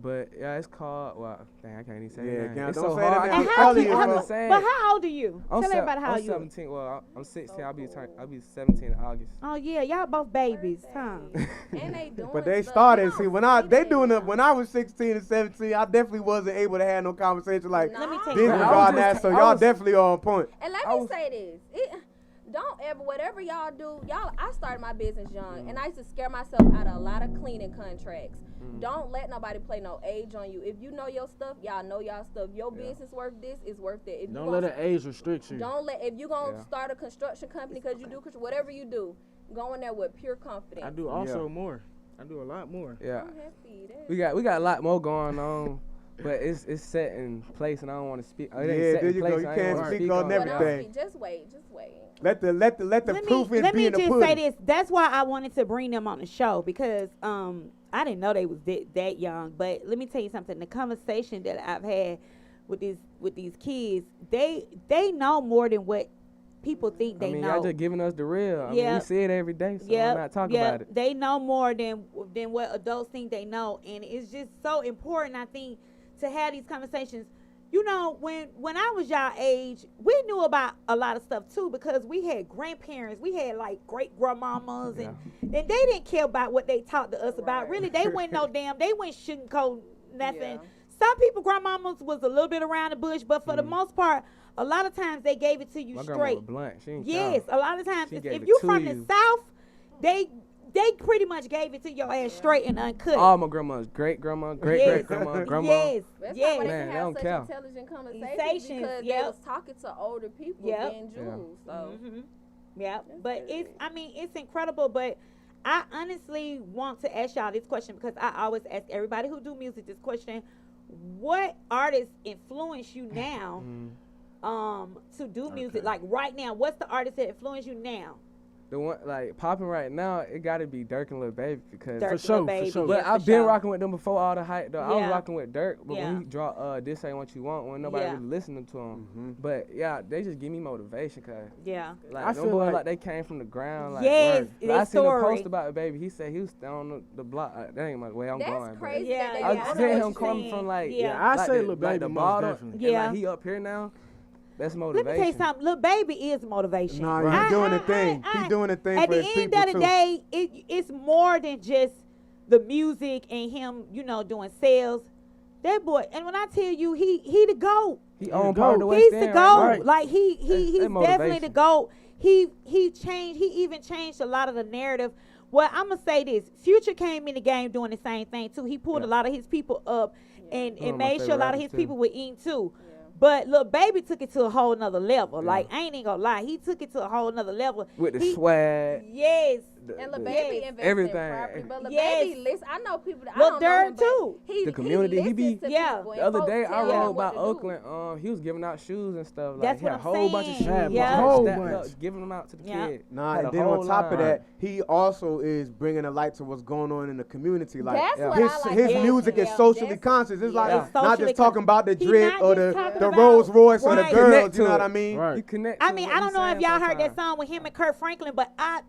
But yeah, it's called. Well, dang, I can't even say Yeah, the name. can't- It's don't so say the hard. name. I And can't how Early you, is I'm what- just saying. but how old are you? I'm Tell everybody how I'm you. 17. Well, I'm 16. I'll be 17 in August. Oh yeah, y'all both babies, huh? And they doing But they stuff. started. You See, don't when see they that doing it now. when I was 16 and 17, I definitely wasn't able to have no conversation like Nah. Let me tell this you I was regarding just- that. So I y'all was- definitely on point. And let me say this. Don't ever, whatever y'all do, I started my business young, and I used to scare myself out of a lot of cleaning contracts. Don't let nobody play no age on you. If you know your stuff, y'all know y'all stuff. Your business worth this, is worth that. If you Don't gonna- let an age restrict you. Don't let, if you gonna Yeah. start a construction company because you do, whatever you do, go in there with pure confidence. I do also more. I do a lot more. Yeah. I'm happy. We got a lot more going on, but it's set in place, and I don't want to speak. It ain't Yeah, set there in you go. place, You I ain't can't wanna speak on it. But everything. just wait. Let the proof in let me being the just pudding. say this. That's why I wanted to bring them on the show, because I didn't know they was that young. But let me tell you something. The conversation that I've had with these kids, they know more than what people think they I mean, know. y'all just giving us the real. I mean, Yeah. we see it every day, so Yeah, I'm not talking about it. They know more than what adults think they know, and it's just so important, I think, to have these conversations. You know, when I was y'all age, we knew about a lot of stuff too, because we had grandparents, we had like great grandmamas, and they didn't care about what they talked to us about. Really, they went they went sugarcoat nothing. Yeah. Some people, grandmamas was a little bit around the bush, but for the most part, a lot of times they gave it to you My grandma straight. was blunt. She ain't Yes, shy. a lot of times She if gave it you to from you. the South, they they pretty much gave it to your ass straight and uncut. All my grandma's great grandma, great grandma, grandma. Yes, That's yes. why they Man, can they have don't such care. intelligent conversations Conversations, because they yep. was talking to older people Yep. being Jews. So Yeah, That's but crazy. it's incredible. But I honestly want to ask y'all this question because I always ask everybody who do music this question: what artists influence you now, to do music? Like right now, what's the artist that influence you now? The one like popping right now, it gotta be Dirk and Lil Baby because. Dirk, sure, Lil Baby, for sure. But yeah, I've for been sure. rocking with them before all the hype though. I was Yeah. rocking with Dirk, but Yeah. when he dropped This Ain't What You Want, when nobody Yeah. really listening to him. But yeah, they just give me motivation, cause Yeah, like I them feel boys like- like they came from the ground. Like, Yes, word. their I seen him story. post about it, Baby. He said he was on the block. That ain't my way I'm that's going. crazy. Yeah, that they I yeah, I was know seeing what him you're coming saying. from like Yeah. I like say the, Lil like Baby the most bottom, definitely. and Yeah. like he up here now. That's let motivation. me tell you something. Lil Baby is motivation. Nah, I- he doing I- the thing. I- He doing the thing At for the his end people of the too. day, it's more than just the music and him, doing sales. That boy, and when I tell you, he the GOAT. He the own part of the GOAT. West He's the End GOAT. right now. Like he's That's definitely the motivation. GOAT. He changed. He even changed a lot of the narrative. Well, I'm gonna say this: Future came in the game doing the same thing too. He pulled a lot of his people up and One of my made sure a favorite lot of his rappers, too. people were eating too. But Lil Baby took it to a whole nother level. Yeah. Like I ain't even gonna lie, he took it to a whole nother level. with the He- swag. Yes. And Lil the- Baby Yes. invested Everything. in property, but Lil Yes. Baby listen. I know people that Lil I don't know Durk him, but too. He, The community, he be- listens to Yeah. people, and The other folks day I tell him rode what by to do. Oakland. He was giving out shoes and stuff. Like That's he what had a I'm whole bunch of saying. shoes. Yeah. Whole stacked bunch. up, giving them out to the Yeah. kid. Nah, Had and a then on whole top of line. that, he also is bringing a light to what's going on in the community. Like That's what his I like his about music him. is socially That's- conscious. It's like Yeah. not Socially just talking about the He drip not or just the talking the about- Rolls Royce or the Right. girls. Connect You know to what I it. mean? Right. You connect. I to mean, what I don't he's know if saying y'all heard that sometimes. song with him and Kurt Franklin, but I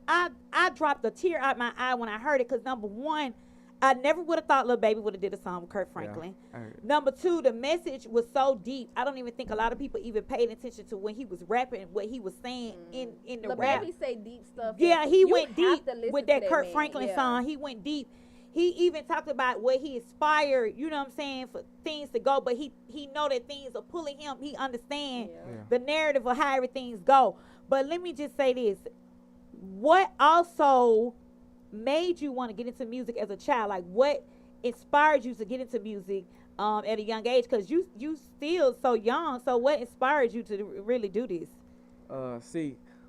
dropped a tear out my eye when I heard it because number one, I never would have thought Lil Baby would have did a song with Kurt Franklin. I heard it. Number two, the message was so deep. I don't even think a lot of people even paid attention to when he was rapping, what he was saying in the Lil rap. Baby say deep stuff. Yeah, that he you went have deep to listen with to that Kurt man. Franklin Yeah. song. He went deep. He even talked about what he aspired, you know what I'm saying, for things to go, but he know that things are pulling him. He understand the narrative of how everything's go. But let me just say this. What also made you want to get into music as a child? Like what inspired you to get into music at a young age? Because you still so young. So what inspired you to really do this?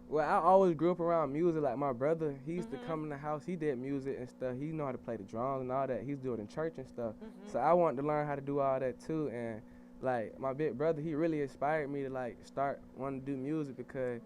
Well, I always grew up around music. Like my brother, he used to come in the house. He did music and stuff. He know how to play the drums and all that. He's doing it in church and stuff. So I wanted to learn how to do all that too. And like my big brother, he really inspired me to like start wanting to do music because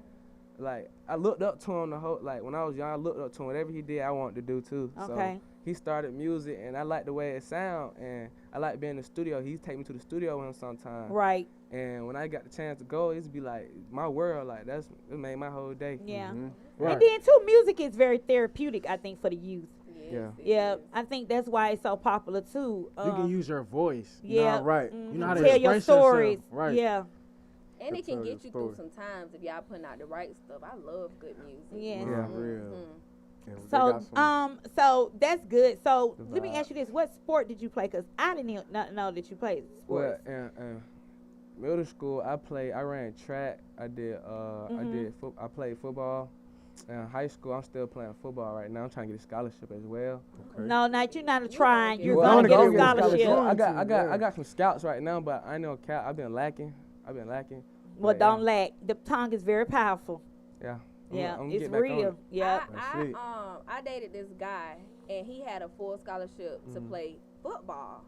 like I looked up to him the whole like when I was young. I looked up to him. Whatever he did, I wanted to do too. Okay. So he started music, and I like the way it sound, and I like being in the studio. He'd take me to the studio with him sometimes. Right. And when I got the chance to go, it'd be like my world. Like it made my whole day. Yeah. Right. And then too, music is very therapeutic, I think, for the youth. Yeah. Yeah, I think that's why it's so popular too. You can use your voice. Yeah, Nah, right. mhm. You know how to tell your express yourself. stories. Right. Yeah, And it can That's get you story. through some times if y'all putting out the right stuff. I love good music. yeah. Yeah. For real. Yeah, they So, got some- so that's good. So The let me vibe. ask you this: what sport did you play? Cause I didn't even know that you played Well, sports. in middle school, I ran track. I did. I played football. In high school, I'm still playing football right now. I'm trying to get a scholarship as well. No, not you're not trying. You're Well, gonna get gonna a get a scholarship. scholarship. I got some scouts right now, but I know cap. I've been lacking. Well, But, don't yeah. lack. The tongue is very powerful. Yeah. Yeah, I'm it's getting back on real. it. Yeah. That's it. I dated this guy and he had a full scholarship to play football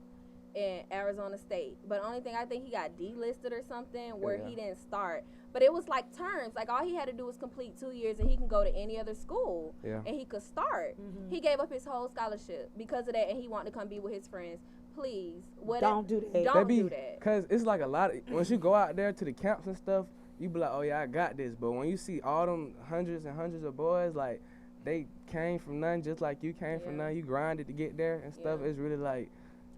in Arizona State. But the only thing I think he got delisted or something where he didn't start. But it was like terms. Like all he had to do was complete 2 years and he can go to any other school Yeah. and he could start. He gave up his whole scholarship because of that and he wanted to come be with his friends. Please, Don't do that. Don't do that. Cause it's like a lot of once you go out there to the camps and stuff, you be like, oh yeah, I got this. But when you see all them hundreds and hundreds of boys, like they came from nothing, just like you came from nothing. You grinded to get there and stuff. It's really like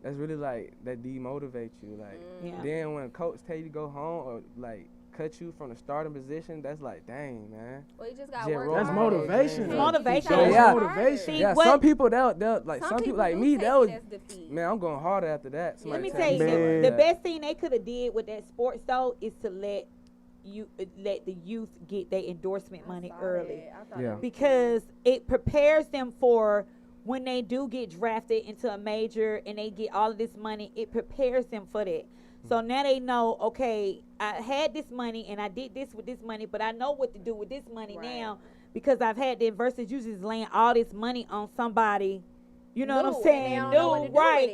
that's really like that demotivates you. Like Yeah. then when coach tell you to go home or like cut you from the starting position, that's like, dang man. Well, you just got Jet work roll. That's harder. motivation. It's motivation. Keep Yeah. going Motivation. harder. See, Yeah, what- some people they'll like some people like do me take that it was as defeat. man, I'm going harder after that. Let Somebody me tell tell you Man. this. The that. best thing they could have did with that sports though is to let let the youth get their endorsement money early. Yeah. Because it prepares them for when they do get drafted into a major and they get all of this money, it prepares them for that. So now they know, okay, I had this money and I did this with this money, but I know what to do with this money now because I've had that versus you just laying all this money on somebody, you know what I'm saying?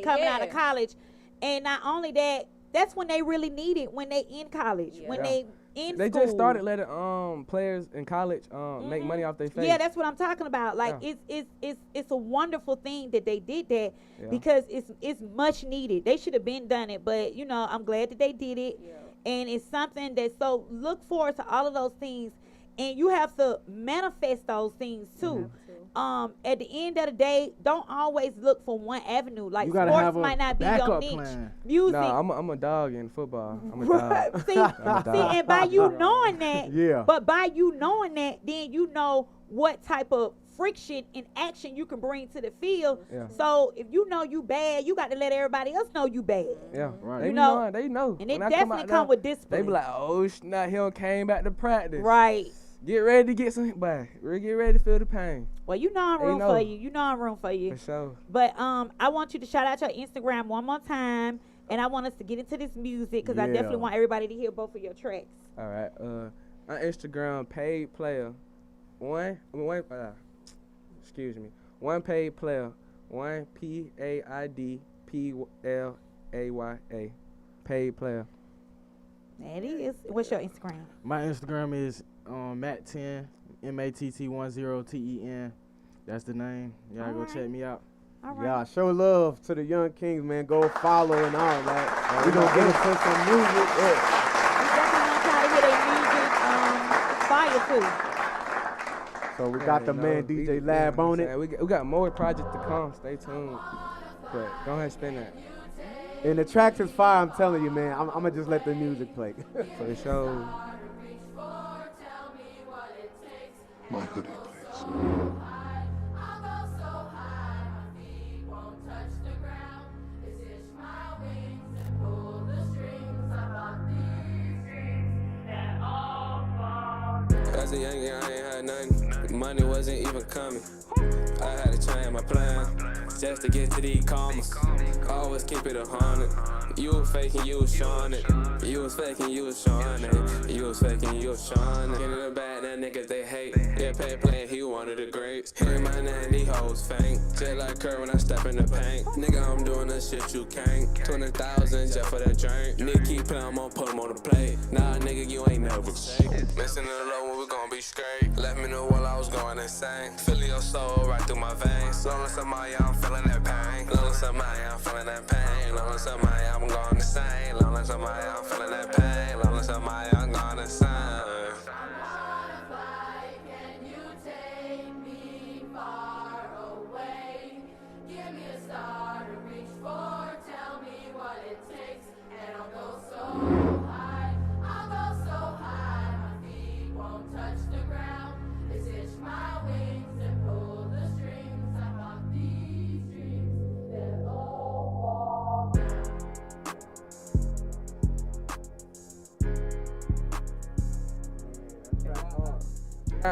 Coming out of college. And not only that, that's when they really need it, when they in college, when they in They school. just started letting players in college make money off their face. Yeah, that's what I'm talking about. Like it's a wonderful thing that they did that because it's much needed. They should have been done it, but you know, I'm glad that they did it. And it's something that, so look forward to all of those things, and you have to manifest those things too. At the end of the day, don't always look for one avenue. Like sports might not be your niche. Plan. Music. Nah, I'm a dog in football. I'm a dog. See, and by you knowing that, but by you knowing that, then you know what type of friction and action you can bring to the field. So if you know you bad, you got to let everybody else know you bad. Yeah, right. You know, they know. And it definitely come with discipline. They be like, oh snap, he done came back to practice. Right. Get ready to get some, boy. Get ready to feel the pain. Well, you know I'm room for you. You know I'm room for you. For sure. But I want you to shout out your Instagram one more time, and I want us to get into this music because I definitely want everybody to hear both of your tracks. All right. On Instagram, paid player, one paid player, one PAIDPLAYA, paid player. That is. What's your Instagram? My Instagram is Matt10, MATT10TEN. That's the name. Y'all go check me out. All right. Yeah, show love to the young kings, man. Go follow and all that. We gonna get into some music. We definitely gonna try to hear their music. Fire too. So we got the man DJ Lab on it. We got more projects to come. Stay tuned. But go ahead and spin that. And the tracks is fire, I'm telling you, man. I'm gonna just let the music play. For the show. My hoodie, please. As a young I ain't had nothing. Money wasn't even coming. I had to change my plan just to get to these commas. Always keep it 100. You was faking, you was showing it. You was faking, you was showing it. You was faking, you was showing it. Get in the bag, that niggas they hate. Yeah, pay playing, he one of the greats. Hitting my name, these hoes faint. Just like Kerr when I step in the paint. Nigga, I'm doing the shit you can't. 20,000 just for that drink. Nigga keep playing, I'm gonna put him on the plate. Nah, nigga, you ain't never shake. Missing the low when we gon' be straight. Let me know while I was going insane. Feeling your soul right through my veins. Lonely somebody, I'm feeling that pain. Lonely somebody, I'm feeling that pain. Lonely somebody, I'm going insane. Lonely somebody, I'm feeling that pain. Lonely somebody, I'm going insane.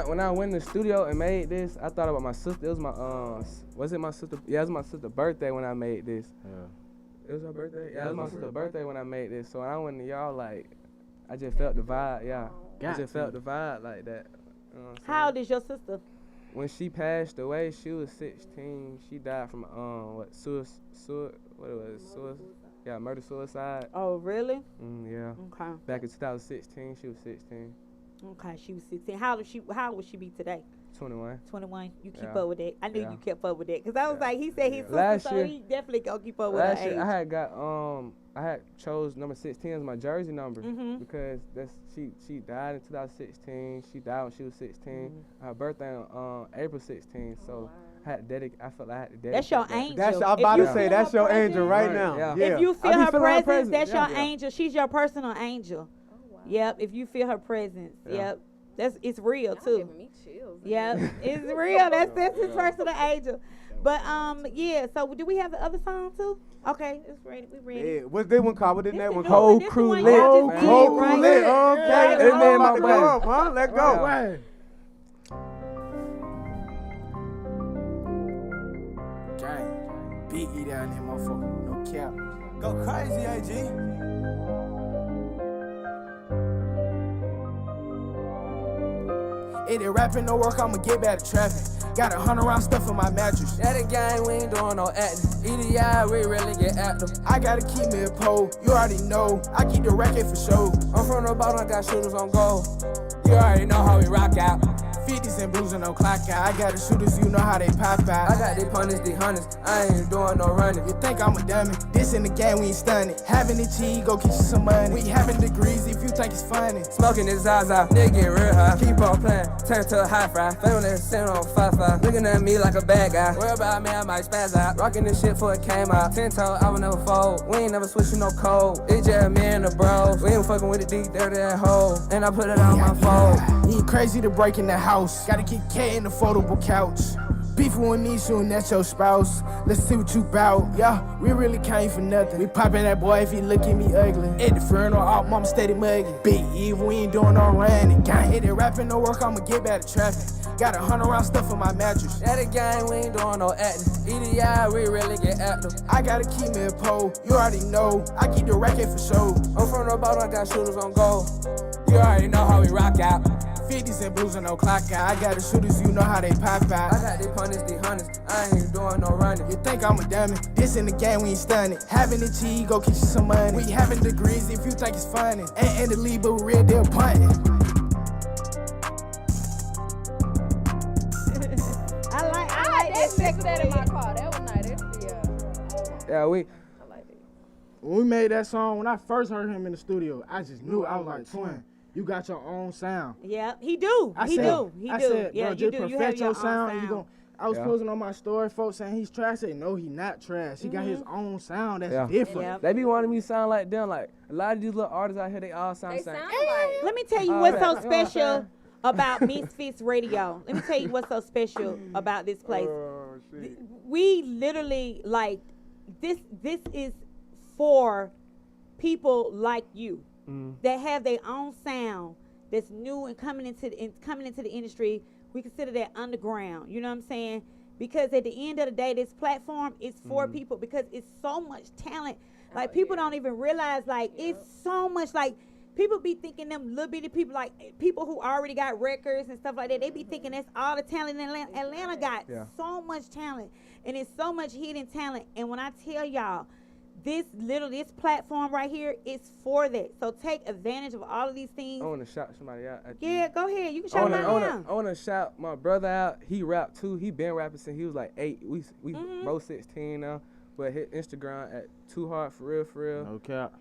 When I went in the studio and made this, I thought about my sister. It was my was it my sister? Yeah, it was my sister's birthday when I made this. Yeah. It was her birthday. Yeah, it was my sister's birthday when I made this. So when I went to y'all, like, I just felt the vibe. Yeah, I just felt the vibe like that. You know what I'm saying? How old is your sister? When she passed away, she was 16. She died from murder suicide. Oh, really? Yeah. Okay. Back in 2016, she was 16. Okay, she was 16. How would she be today? 21. 21. You keep Yeah. up with that. I knew Yeah. you kept up with that. Because I was like, he said his sister, Last so year- he definitely gonna keep up with her Last age. year, I had chose number 16 as my jersey number because she died in 2016. She died when she was 16. Her birthday on April 16. So I felt like I had to dedicate. That's your that. angel. I'm about to If say, you that's feel your her angel right now. Yeah. Yeah. If you I feel be her feeling her presence, presence, that's your yeah. angel. She's your personal angel. Yep. If you feel her presence, yep. It's real Y'all too. giving me chills. Yep. It's real. That's his personal angel. But yeah. So do we have the other song too? Okay, it's ready. We ready. Yeah, what's this one called? What did that one This called? the Whole crew one lit. y'all just did, Whole crew right? lit. Okay, Right. let's Amen, about to my go boy. up, huh? Let's go. Right. Gang. Big E down there, motherfucker. No cap. Go crazy, AG. Hey, they rapping no work, I'ma get back to trapping. Got 100 round stuff in my mattress. At the game, we ain't doing no acting. EDI, we really get active. I gotta keep me a pole, you already know. I keep the racket for show. I'm from the bottom, I got shooters on goal. You already know how we rock out. 50s and blues and no clock out. I got the shooters, you know how they pop out. I got the punish, the hunters. I ain't doing no running. You think I'm a dummy? This in the game, we ain't stunning. Having the cheese, go get you some money. We having degrees if you think it's funny. Smoking this Zaza, nigga get real high. Keep on playing, turn to a high fry. Family sitting on 5-5. Looking at me like a bad guy. Worry about me, I might spaz out. Rocking this shit before it came out. 10 toe, I would never fold. We ain't never switching no code. It's just me and the bros. We ain't fucking with the deep dirty that hole. And I put it on my phone. He crazy to break in the house. Gotta get K in the foldable couch. Beefing with me soon, that's your spouse. Let's see what you bout. Yeah, we really came for nothing. We poppin' that boy if he look at me ugly. At the funeral, all mama steady mugging. Big Eve, we ain't doing no running. Gang hit it, rapping no work, I'ma get back to traffic. Got 100 round stuff in my mattress. At the game, we ain't doing no acting. EDI, we really get active. I gotta keep me a pole, you already know. I keep the racket for show. I'm from the bottom, I got shooters on goal. You already know how we rock out. 50s and blues and no clock out. I got the shooters, you know how they pop out. I got the punish, the hunters. I ain't doing no running. You think I'm a dummy? This in the game, we ain't stunning. Having the cheese, go get you some money. We having degrees if you think it's funny. Ain't in the league, but we real deal punting. I like that in my car. That was nice. Yeah, we. I like it. When we made that song, when I first heard him in the studio, I just knew. I was like, twin, you got your own sound. Yeah, he do. I He said, do. yeah, you just do. You have perfect your your own sound. sound. I was posting on my story, folks saying he's trash. I said, no, he not trash. He got his own sound that's different. Yep. They be wanting me to sound like them. Like a lot of these little artists out here, they all sound the They same. sound like. Let me tell you Oh, what's yeah. so You know what I'm special saying? about Misfits Radio. Let me tell you what's so special about this place. Oh, shit. We literally like this is for people like you that have their own sound that's new and coming into the industry. We consider that underground. You know what I'm saying? Because at the end of the day, this platform is for people because it's so much talent. Like people don't even realize like it's so much like people be thinking them little bitty people like people who already got records and stuff like that. They be thinking that's all the talent in Atlanta. Atlanta got so much talent and it's so much hidden talent. And when I tell y'all, this platform right here is for that. So take advantage of all of these things. I want to shout somebody out. Yeah, go ahead. You can shout them out. I want to shout my brother out. He rap too. He been rapping since he was like 8. We both 16 now. But his Instagram at Too Hard for real. No cap.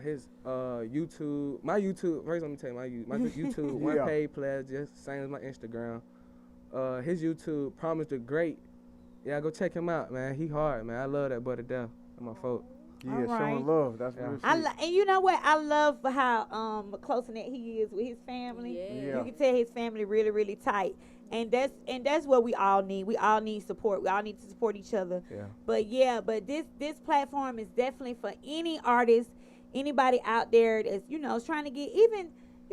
His YouTube, my YouTube. First, let me tell you my YouTube one paid player, just same as my Instagram. His YouTube, Promise the Great. Yeah, go check him out, man. He hard, man. I love that boy to death. That's my folk. Yeah, All showing right. love. That's real shit. And you know what? I love how close knit he is with his family. Yeah. You can tell his family really, really tight. And that's what we all need. We all need support. We all need to support each other. Yeah. But this platform is definitely for any artist, anybody out there that's, is trying to get even,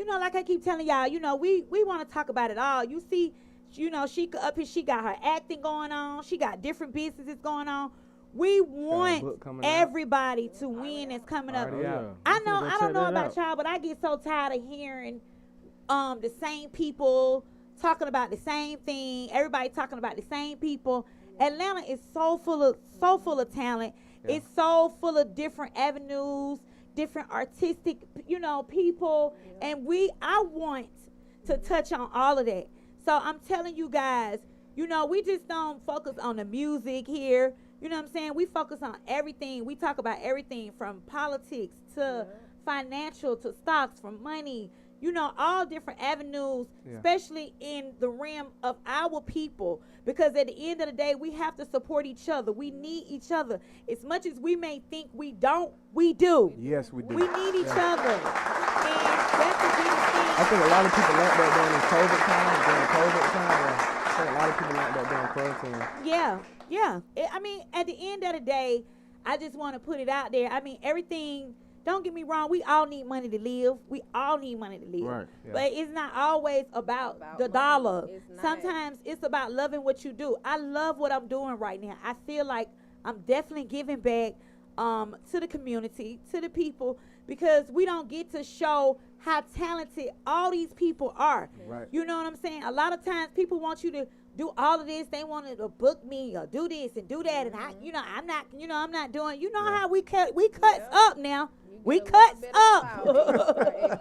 like I keep telling y'all, we want to talk about it all. You see, she up here, she got her acting going on. She got different businesses going on. We want everybody to win that's coming up. I don't know about y'all, but I get so tired of hearing the same people talking about the same thing. Everybody talking about the same people. Atlanta is so full of talent. Yeah. It's so full of different avenues, different artistic, people, and I want to touch on all of that. So I'm telling you guys, we just don't focus on the music here. You know what I'm saying? We focus on everything. We talk about everything from politics to financial to stocks, from money, all different avenues, especially in the realm of our people. Because at the end of the day, we have to support each other. We need each other. As much as we may think we don't, we do. Yes, we do. We need each other. And that's the biggest thing. I think a lot of people learned that during COVID time. say a lot of people like that damn protein. Yeah. I mean, at the end of the day, I just want to put it out there. I mean, everything. Don't get me wrong. We all need money to live. We all need money to live. Right. Yeah. But it's not always about the money. dollar. It's not. Sometimes it's about loving what you do. I love what I'm doing right now. I feel like I'm definitely giving back to the community, to the people, because we don't get to show how talented all these people are. Right. You know what I'm saying? A lot of times people want you to do all of this. They want to book me or do this and do that, and I'm not doing. You know how we cuts up now. We cuts up.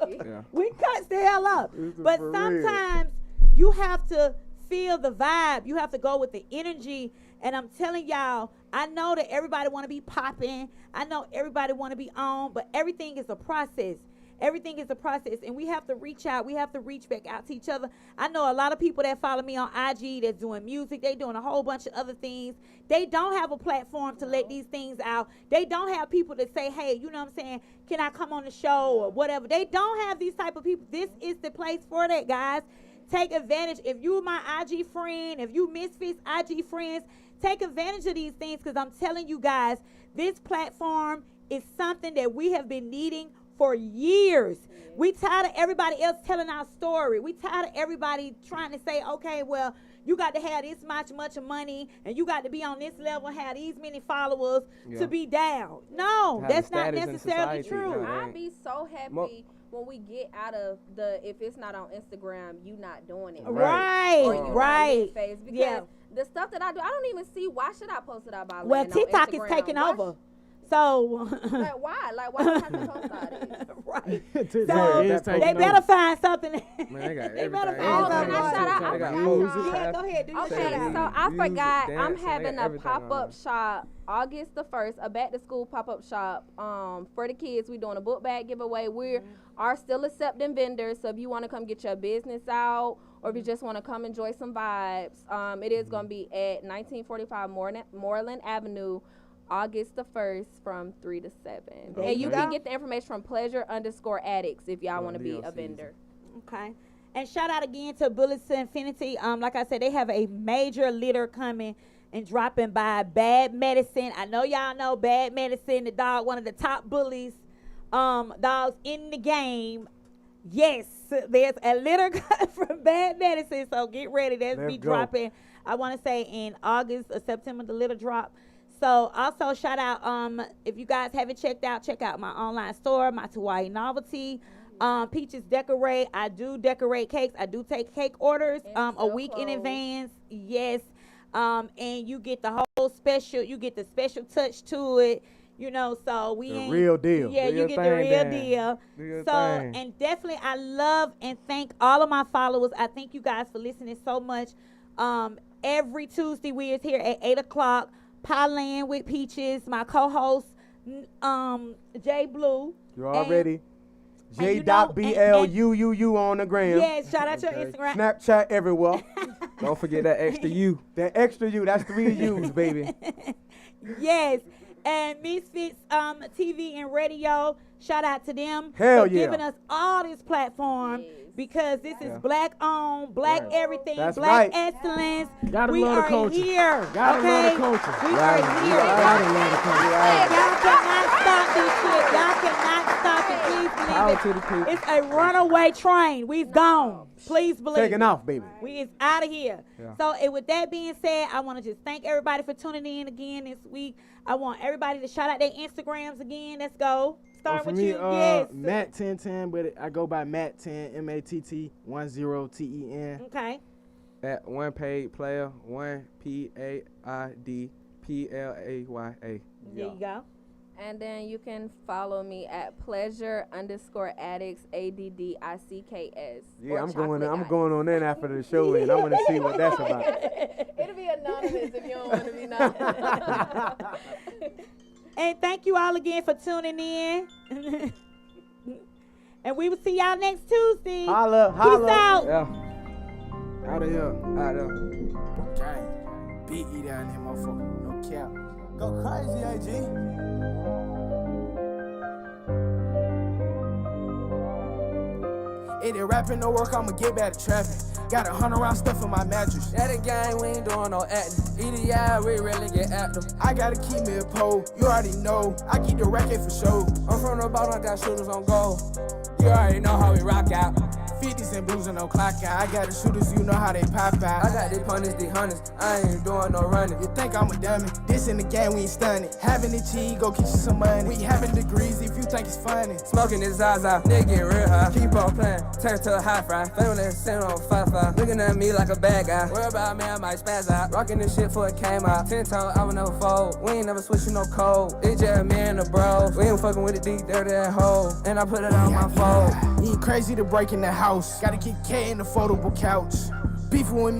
Yeah. We cuts the hell up. But for sometimes you have to feel the vibe. You have to go with the energy. And I'm telling y'all, I know that everybody want to be popping. I know everybody want to be on, but everything is a process. Everything is a process, and we have to reach out. We have to reach back out to each other. I know a lot of people that follow me on IG that's doing music. They doing a whole bunch of other things. They don't have a platform to let these things out. They don't have people to say, hey, you know what I'm saying, can I come on the show or whatever. They don't have these type of people. This is the place for that, guys. Take advantage. If you my IG friend, if you Misfits IG friends, take advantage of these things, because I'm telling you guys, this platform is something that we have been needing for years. We tired of everybody else telling our story. We tired of everybody trying to say, okay, well, you got to have this much money, and you got to be on this level, have these many followers to be down. No, that's not necessarily true. I'd be so happy when we get out of if it's not on Instagram, you not doing it. Right. Or you Right. Face, because the stuff that I do, I don't even see, why should I post it out by Well, TikTok is taking over. So like why do I have to post all this? Right. So they better find something. Man, they got They better everything. find Can I shout out? They got I music, forgot, Yeah, go ahead. Do your Okay, shout out. so I music, forgot. I'm dancing, they having got a everything on pop-up shop August the 1st, a back-to-school pop-up shop for the kids. We're doing a book bag giveaway. We are still accepting vendors, so if you want to come get your business out, or if you just want to come enjoy some vibes, it is going to be at 1945 Moreland Avenue, August the 1st from 3 to 7. And you can get the information from pleasure_addicts if y'all want to be a vendor. Okay. And shout out again to Bullets to Infinity. Like I said, they have a major litter coming and dropping by Bad Medicine. I know y'all know Bad Medicine, the dog, one of the top bullies dogs in the game. Yes, there's a litter from Bad Medicine, so get ready. That's be dropping, I want to say, in August or September, the litter drop. So also shout out, if you guys haven't check out my online store, my Hawaii Novelty. Peaches Decorate. I do decorate cakes. I do take cake orders a week in advance. Yes. And you get the whole special, you get the special touch to it. You know, so we ain't real deal. Yeah, you get the real deal. So, and definitely I love and thank all of my followers. I thank you guys for listening so much. Every Tuesday we is here at 8 o'clock. Parlaying with Peaches, my co-host J-Blu. You already J.BLUUU on the gram. Yes, shout out your Instagram. Snapchat everywhere. Don't forget that extra U. That extra U, that's 3 U's, baby. Yes. And Misfits TV and radio, shout out to them for giving us all this platform, because this is black owned, black everything, That's black right. excellence. Gotta We love the are culture. here. Gotta okay? love the culture. We are here. Gotta love the culture. Y'all cannot stop this shit. Y'all cannot stop it. Please Power believe to the it. people. It's a runaway train. We've gone. Please believe Taking it. off, baby. We is out of here. Yeah. So, and with that being said, I want to just thank everybody for tuning in again this week. I want everybody to shout out their Instagrams again. Let's go. Starting For with me, you. Yes. Matt1010, but I go by Matt10, MATT10TEN. Okay. At one paid player, 1 PAID PLAYA. There you go. And then you can follow me at pleasure_addicts ADDICKS. Yeah, I'm going on in after the show, and I want to see what that's about. It'll be anonymous if you don't want to be known. And thank you all again for tuning in. And we will see y'all next Tuesday. Holla, Peace holla. out. Yeah. Out of here. Out there. Gang. Big E down there, motherfucker. No cap. Go crazy, AG. If they rapping no work, I'ma get back to trapping. Got 100 round stuff in my mattress. Yeah, the gang, we ain't doing no acting. EDI, we really get active. I gotta keep me a pole, you already know. I keep the racket for show. I'm from the bottom, I got shooters on goal. You already know how we rock out. 50s and blues and no clock out. I got the shooters, you know how they pop out. I got these punish, these hunters. I ain't doing no running. You think I'm a dummy? This in the game, we ain't stunning. Having the cheese, go get you some money. We having degrees if you think it's funny. Smoking this Zaza, nigga get real high. Keep on playing, turn to a high fry. Family sitting on 5-5. Looking at me like a bad guy. Worry about me, I might spaz out. Rocking this shit before it came out. 10 toe, I would never fold. We ain't never switching no code. It's just me and the bros. We ain't fucking with the deep dirty that hole. And I put it on my phone. You ain't crazy to break in the house. Gotta keep K in the foldable couch. Beefing with me.